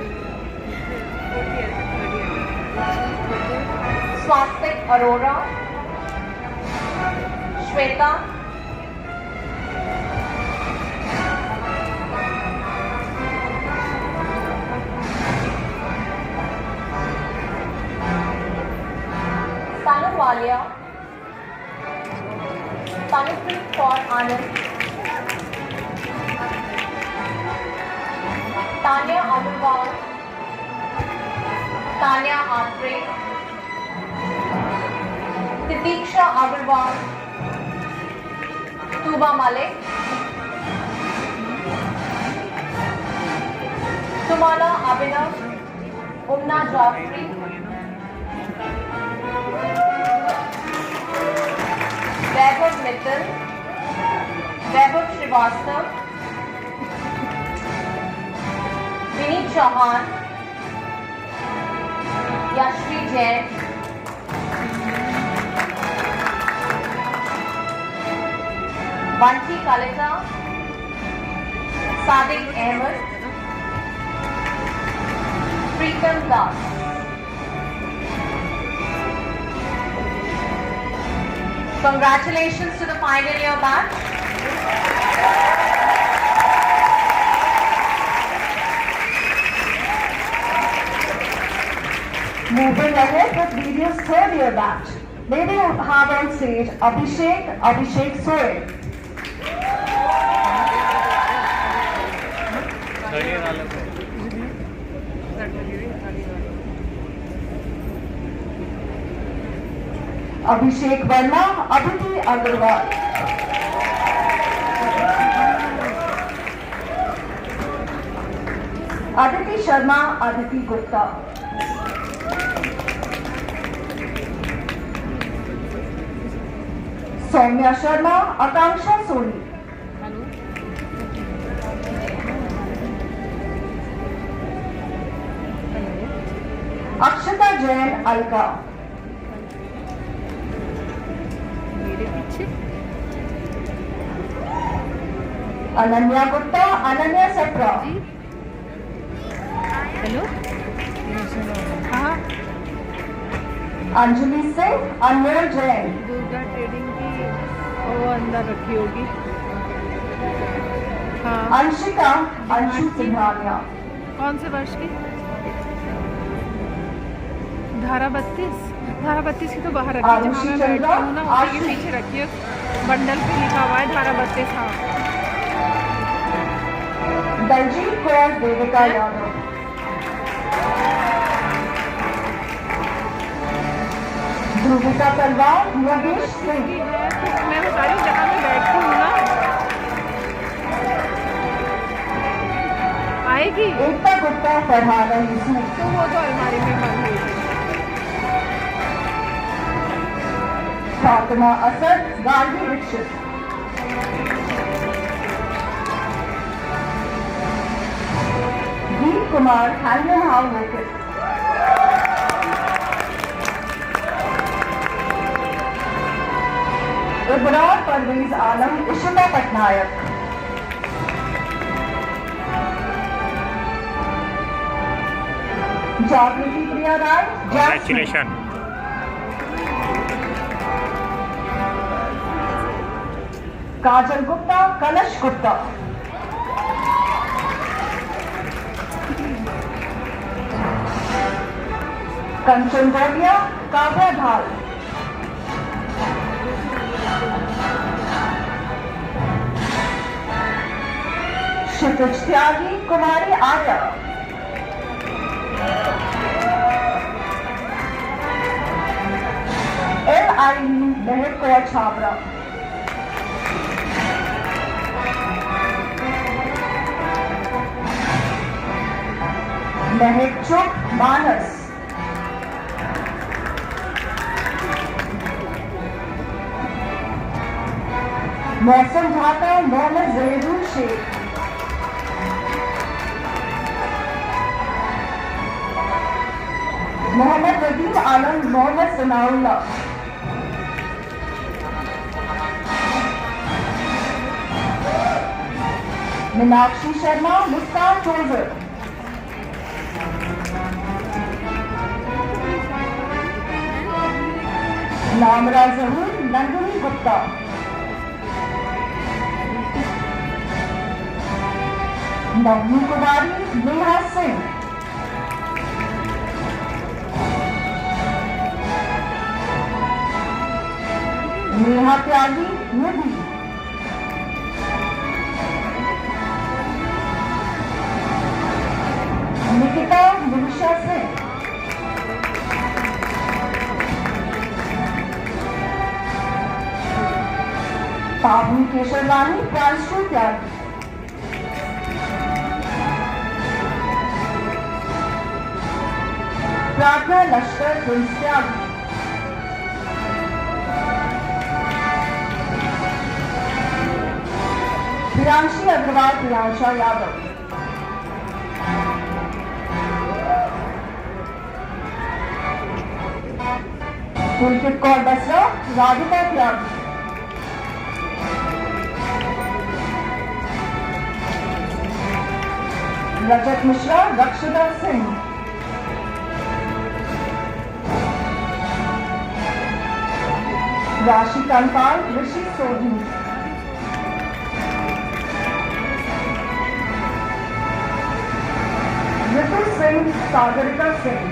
Swastik Arora, Shweta, Sanu Walia, Tanupreet Kaur Anand, Tanya Agarwal, Tanya Atre, Pratiksha Agarwal, Tuba Malik, Tumala Abhinav, Umna Jafri, Vaibhav Mittal, Vaibhav Srivastav, Vineet Chauhan, Yashvi Jain, Banti Kalita, Sadiq Ahmed, Preetam Das. Congratulations to the final year batch. Moving ahead with video's third year batch. May we have on stage Abhishek Soy. Abhishek Verma, Aditi Agarwal. Aditi Sharma, Aditi Gupta. Soumya Sharma, Akanksha Soni. Akshata Jain, Alka. Ananya Gupta, Ananya Sapra. Hello हाँ Anjali Singh, Anmol Jain. Durga trading की वो अंदर रखी होगी हाँ Anshika, Anshu Singhania. कौन से वर्ष की धारा 32 की तो बाहर रखी है जहाँ आरुषि मैं बैठती चंद्रा, हूँ ना उसी के आशीष। पीछे रखी है बंडल पे लिखा हुआ है धारा 32 हाँ Daljit Kaur Devika Yadav. Dhruvika Talwar, Yogesh Singh. मैं बता रही हूँ जहाँ मैं बैठती हूँ ना आएगी Ekta Gupta, Farhana Yusuf. तो वो तो अलमारी में बंद हुई थी Fatima Asad, Gandhi Dixit. Deep Kumar, Hangman How Wicket. Ibrar Parvez Alam, Ishita Patnaik. Jagriti Priya Rai, Jasmine. Congratulations. Kajal Gupta, Kalash Gupta. Kanchan Gaudiya, Kavya Dhal. Kshitij Tyagi, Kumari Arya. L.I.E. Mehak Kaur Chhabra. Mehak Chuk, Manas. मौसम ढाका, मोहम्मद जहीरुल शेख. मोहम्मद रदीम आलम, मोहम्मद सनाउल्लाह. मीनाक्षी शर्मा, मुस्कान trouser. Namra जहूर, नंदिनी गुप्ता. नवनी कुमारी, नेहा सिंह. नेहा त्यागी, निधि. निकिता निमिषा सिंह. पावनी केशरवाणी प्रांशु त्यागी, प्रार्थना लश्कर Prince त्यागी, प्रियांशी अग्रवाल प्रियांशा यादव, पुलकित कौर बसरा राधिका त्यागी, रजत मिश्रा रक्षिता सिंह, राशि कंपाल ऋषि सोढी, ऋतु सिंह सागरिका सिंह,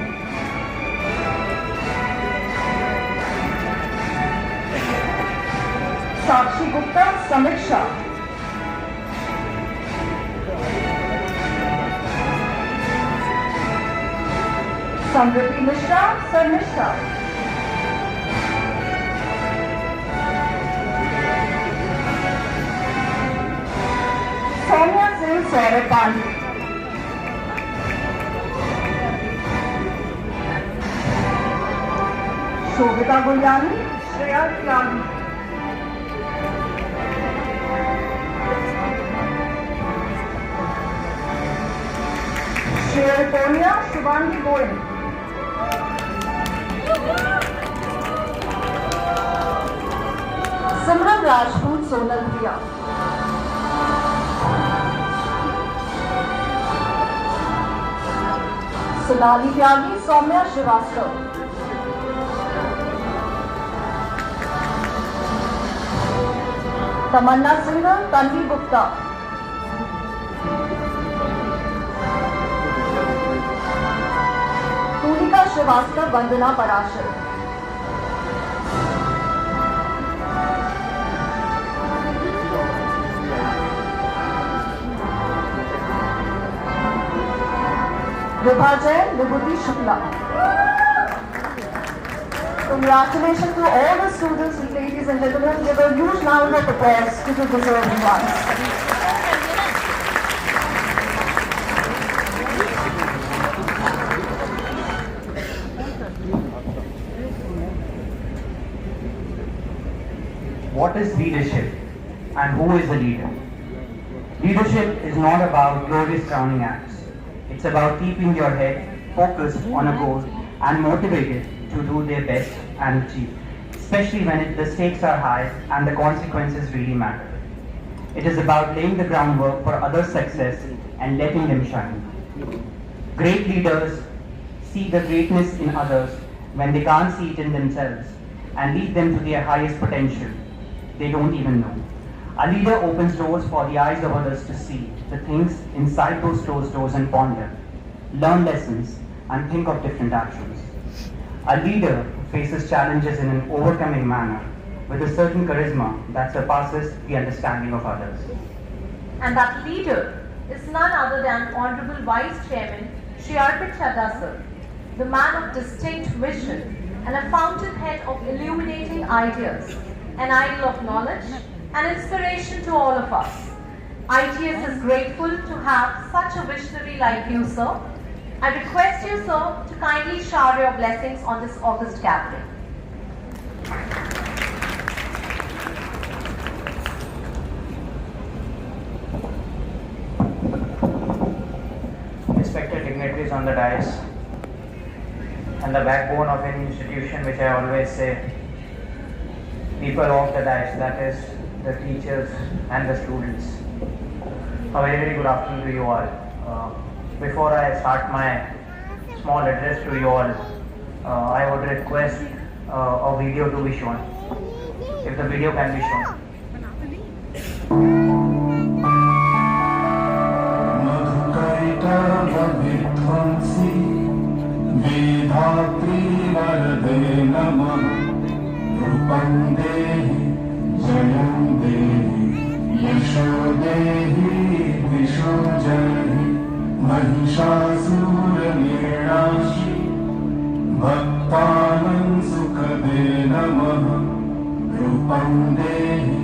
साक्षी गुप्ता समीक्षा, समृद्धि मिश्रा शर्मिष्ठा, सौम्या सिंह सौरभ पांडे, शोभिता गुलियानी श्रेया त्यागी, शेर पोनिया शुभांगी गोयल, सिमरन राजपूत सोनल प्रिया, सोनाली त्यागी सौम्या श्रीवास्तव, तमन्ना सिंह तन्वी गुप्ता, तुलिका श्रीवास्तव वंदना पराशर, विभा जैन विभूति Shukla. Congratulations to all the students, ladies and gentlemen. Give a huge round of applause to the deserving ones. What is leadership and who is the leader? Leadership is not about glorious crowning acts. It's about keeping your head focused on a goal and motivated to do their best and achieve, especially when the stakes are high and the consequences really matter. It is about laying the groundwork for others' success and letting them shine. Great leaders see the greatness in others when they can't see it in themselves and lead them to their highest potential. They don't even know. A leader opens doors for the eyes of others to see the things inside those closed doors and ponder, learn lessons, and think of different actions. A leader faces challenges in an overcoming manner with a certain charisma that surpasses the understanding of others. And that leader is none other than Honorable Vice Chairman Shri Arpit Chadha sir, the man of distinct vision and a fountainhead of illuminating ideas, an idol of knowledge and inspiration to all of us. ITS is grateful to have such a visionary like you, sir. I request you, sir, to kindly shower your blessings on this august gathering. Respected dignitaries on the dais, and the backbone of any institution, which I always say, people of the dais, that is the teachers and the students. A very, very good afternoon to you all. Before I start my small address to you all, I would request a video to be shown. If the video can be shown. महिषासुरनिर्णाशि भक्तानां सुखदे नमः रूपं देहि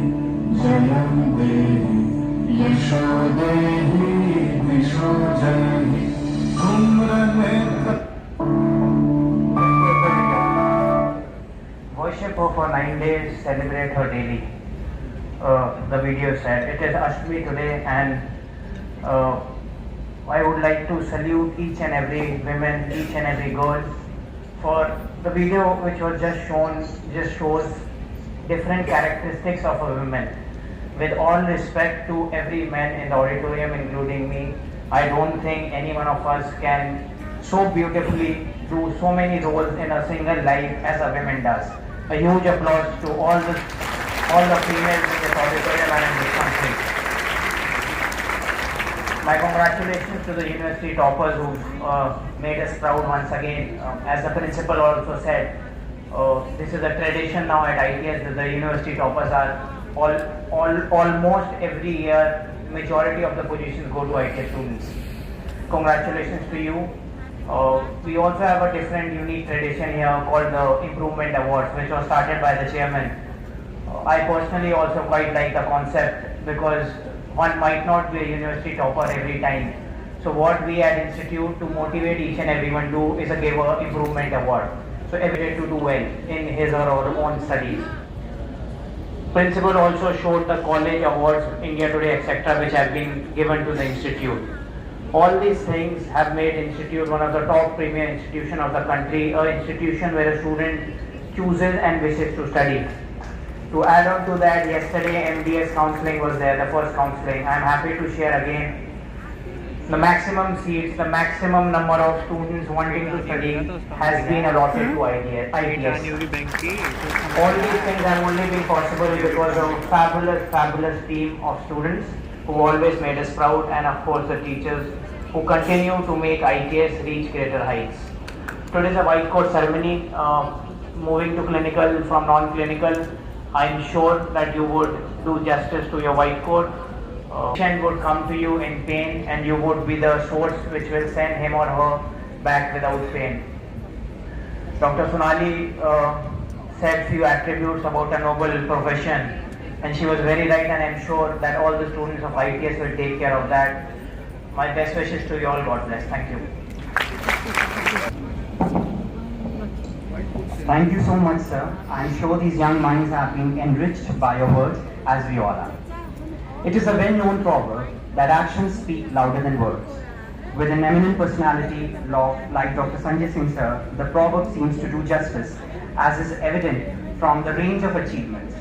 दिशो देहि दिशो जहि धूम्रनेत्र Worship her for 9 days, celebrate her daily. The video said. It is Ashtami today, and I would like to salute each and every woman, each and every girl for the video which was just shown, just shows different characteristics of a woman. With all respect to every man in the auditorium, including me, I don't think any one of us can so beautifully do so many roles in a single life as a woman does. A huge applause to all the females in this auditorium and in this country. My congratulations to the university toppers who made us proud once again. As the principal also said, this is a tradition now at ITS that the university toppers are almost every year. Majority of the positions go to ITS students. Congratulations to you. We also have a different unique tradition here called the Improvement Awards, which was started by the chairman. I personally also quite like the concept because one might not be a university topper every time. So what we at Institute to motivate each and everyone do is give a Improvement Award. So everyone to do well in his or her own studies. Principal also showed the college awards, India Today, etc., which have been given to the institute. All these things have made Institute one of the top premier institutions of the country, an institution where a student chooses and wishes to study. To add on to that, yesterday MDS counseling was there, the first counseling. I am happy to share again the maximum seats, the maximum number of students wanting to study has been allotted to ITS. All these things have only been possible because of fabulous team of students who always made us proud, and of course the teachers who continue to make ITS reach greater heights. Today is a white coat ceremony, moving to clinical from non-clinical. I am sure that you would do justice to your white coat. Patient would come to you in pain and you would be the source which will send him or her back without pain. Dr. Sonali said few attributes about a noble profession, and she was very right, and I am sure that all the students of ITS will take care of that. My best wishes to you all. God bless. Thank you. Thank you so much, sir. I'm sure these young minds have been enriched by your words, as we all are. It is a well-known proverb that actions speak louder than words. With an eminent personality like Dr. Sanjay Singh, sir, the proverb seems to do justice, as is evident from the range of achievements.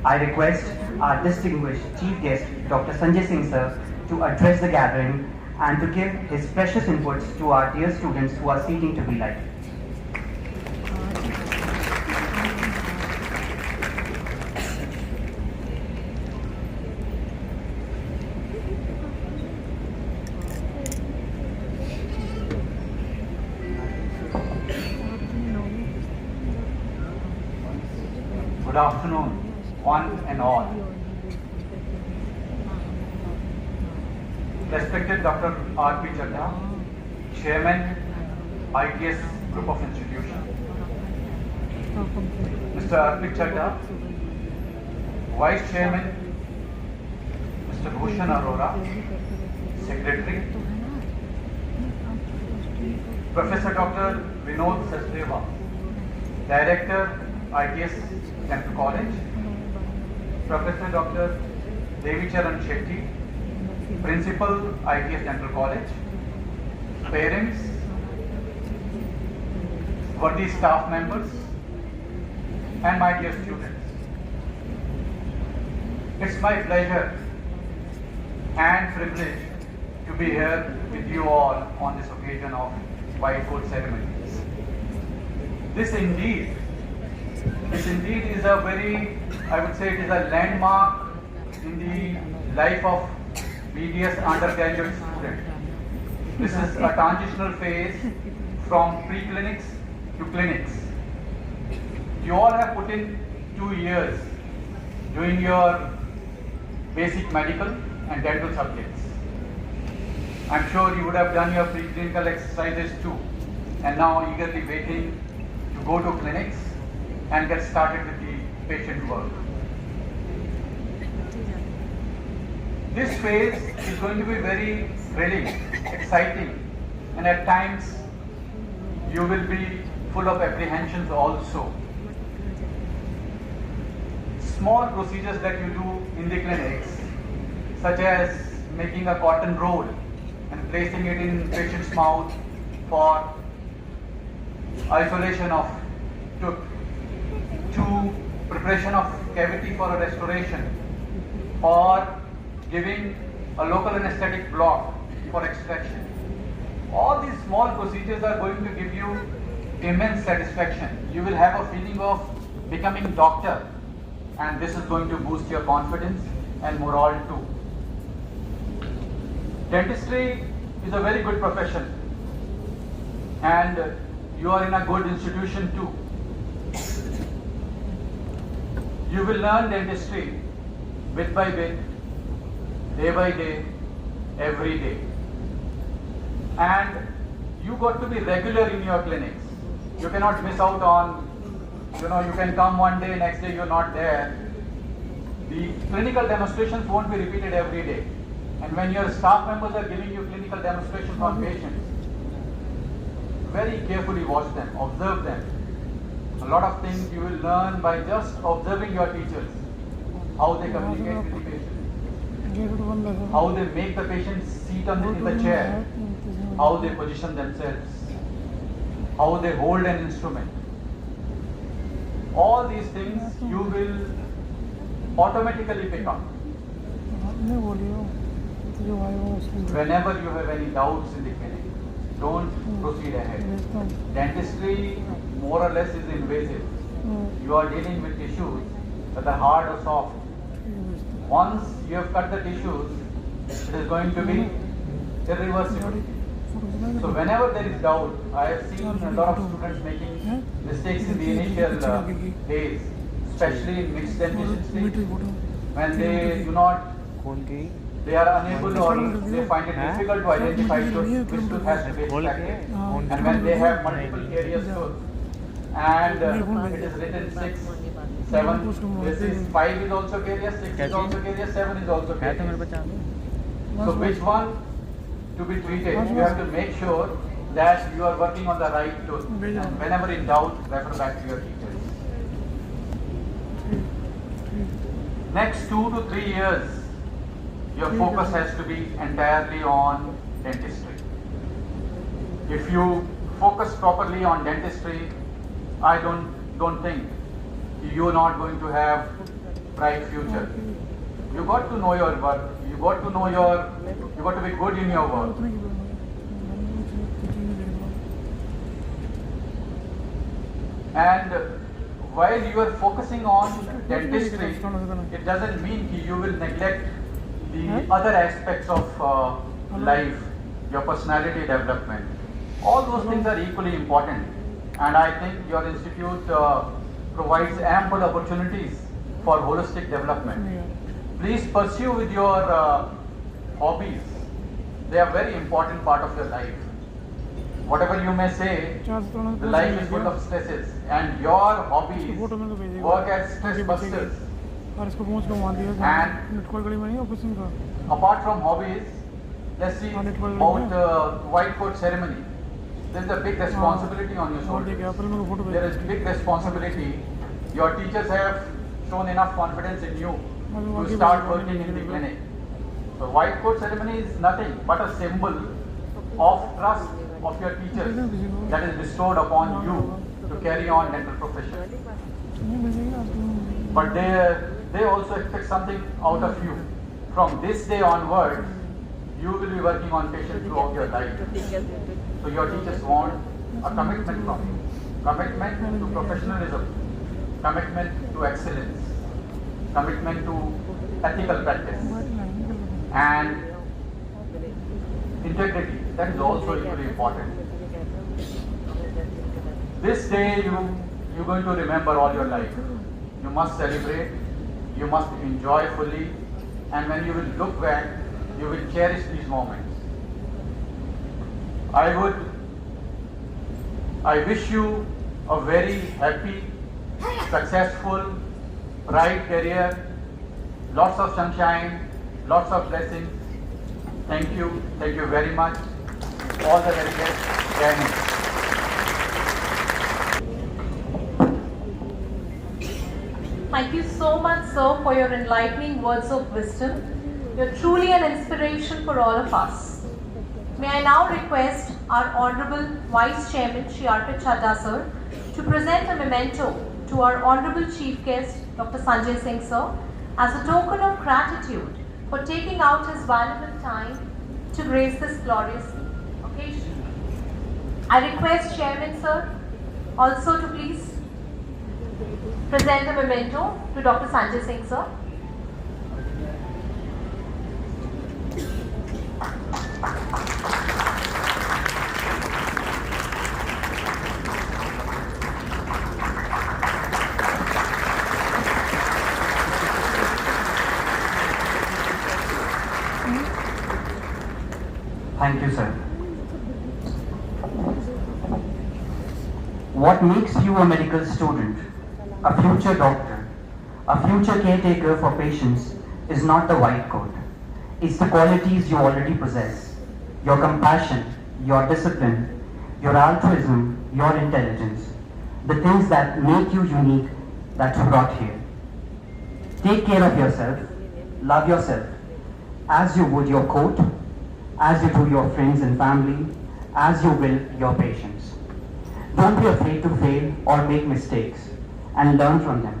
I request our distinguished chief guest, Dr. Sanjay Singh, sir, to address the gathering and to give his precious inputs to our dear students who are seeking to be like. Good afternoon, one and all. Respected Dr. R.P. Chadha, Chairman, ITS Group of Institutions. Mr. R.P. Chadha, Vice Chairman, Mr. Bhushan Arora, Secretary, Professor Dr. Vinod Sachdeva, Director, ITS Dental College, Professor Dr. Devi Charan Shetty, Principal, ITS Dental College, parents, worthy staff members, and my dear students. It's my pleasure and privilege to be here with you all on this occasion of white coat ceremonies. This indeed is a very, I would say it is a landmark in the life of BDS undergraduate student. This is a transitional phase from pre-clinics to clinics. You all have put in 2 years doing your basic medical and dental subjects. I'm sure you would have done your pre-clinical exercises too, and now eagerly waiting to go to clinics and get started with the patient work. This phase is going to be very thrilling, exciting, and at times you will be full of apprehensions also. Small procedures that you do in the clinics, such as making a cotton roll and placing it in patient's mouth for isolation of tooth, to preparation of cavity for a restoration, or giving a local anesthetic block for extraction. All these small procedures are going to give you immense satisfaction. You will have a feeling of becoming doctor, and this is going to boost your confidence and morale too. Dentistry is a very good profession, and you are in a good institution too. You will learn dentistry bit by bit, day by day, every day. And you got to be regular in your clinics. You cannot miss out on, you can come one day, next day you're not there. The clinical demonstrations won't be repeated every day. And when your staff members are giving you clinical demonstrations on patients, very carefully watch them, observe them. A lot of things you will learn by just observing your teachers, how they communicate with the patient, how they make the patient sit in the chair, how they position themselves, how they hold an instrument. All these things you will automatically pick up. Whenever you have any doubts in the clinic, don't proceed ahead. Dentistry more or less is invasive. You are dealing with tissues that are hard or soft. Once you have cut the tissues, it is going to be irreversible. So whenever there is doubt, I have seen a lot of students making mistakes in the initial days, especially in mixed dentition stage, when they do not, they are unable or they find it difficult to identify which tooth has to be extracted. And when they have multiple caries tooth, and it is written 6, 7, this is 5 is also caries, 6 is also caries, 7 is also caries. So which one to be treated? You have to make sure that you are working on the right tooth. And whenever in doubt, refer back to your teachers. Next 2 to 3 years, your focus has to be entirely on dentistry. If you focus properly on dentistry, I don't think you're not going to have bright future. You got to know your work. You got to be good in your work. And while you are focusing on dentistry, it doesn't mean you will neglect the other aspects of life, your personality development. All those things are equally important, and I think your institute provides ample opportunities for holistic development. Please pursue with your hobbies. They are very important part of your life. Whatever you may say, the life is full of stresses, and your hobbies work as stress busters. And apart from hobbies, let's see about white coat ceremony. There is a big responsibility on your shoulders. There is big responsibility. Your teachers have shown enough confidence in you to start working in the clinic. So white coat ceremony is nothing but a symbol of trust of your teachers that is bestowed upon you to carry on dental profession. But they also expect something out of you. From this day onward, you will be working on patients throughout your life. So your teachers want a commitment from you. Commitment to professionalism, commitment to excellence, commitment to ethical practice, and integrity. That is also equally important. This day you're going to remember all your life. You must celebrate, you must enjoy fully, and when you will look back, you will cherish these moments. I wish you a very happy, successful, bright career, lots of sunshine, lots of blessings. Thank you very much. All the very best. Jai Hind. Thank you so much, sir, for your enlightening words of wisdom. You're truly an inspiration for all of us. May I now request our Honorable Vice Chairman, Shri Arpit Chadha, sir, to present a memento to our Honorable Chief Guest, Dr. Sanjay Singh, sir, as a token of gratitude for taking out his valuable time to grace this glorious occasion. I request Chairman, sir, also to please present a memento to Dr. Sanjay Singh, sir. Thank you, sir. What makes you a medical student, a future doctor, a future caretaker for patients is not the white coat. It's the qualities you already possess. Your compassion, your discipline, your altruism, your intelligence. The things that make you unique that you brought here. Take care of yourself, love yourself, as you would your coat, as you do your friends and family, as you will your patients. Don't be afraid to fail or make mistakes and learn from them.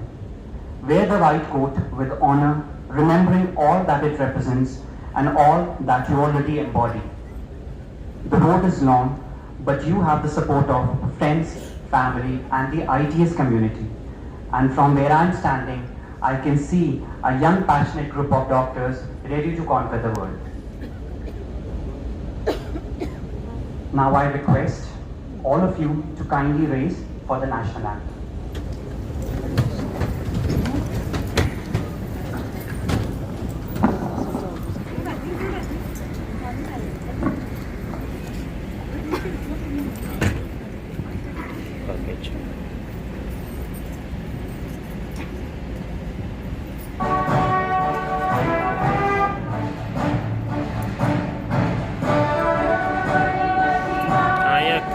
Wear the white coat with honor, remembering all that it represents and all that you already embody. The road is long, but you have the support of friends, family, and the ITS community. And from where I'm standing, I can see a young, passionate group of doctors ready to conquer the world. Now I request all of you to kindly raise for the national anthem.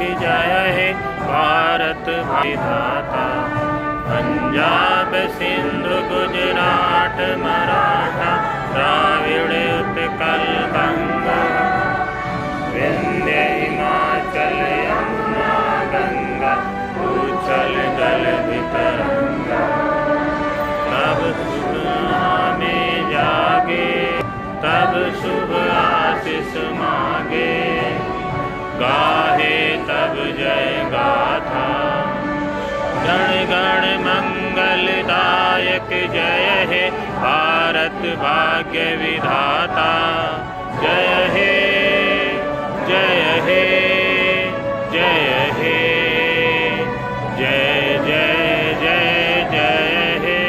जय हे भारत विधाता, पंजाब सिंधु गुजरात मराठा, द्राविड़ उत्कल बंगा, विंध्य हिमाचल यमुना गंगा, उच्छल जल तरंगा। तब शुभ में जागे, तब शुभ आशीष मांगे, गाहे तब जय गाथा। गण गण मंगलदायक जय हे भारत भाग्य विधाता। जय हे जय हे जय हे जय जय जय जय हे।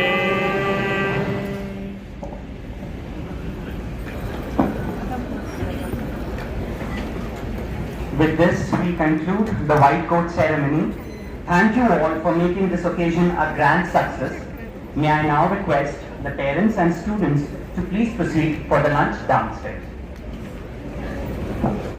With this, we conclude the white coat ceremony. Thank you all for making this occasion a grand success. May I now request the parents and students to please proceed for the lunch downstairs.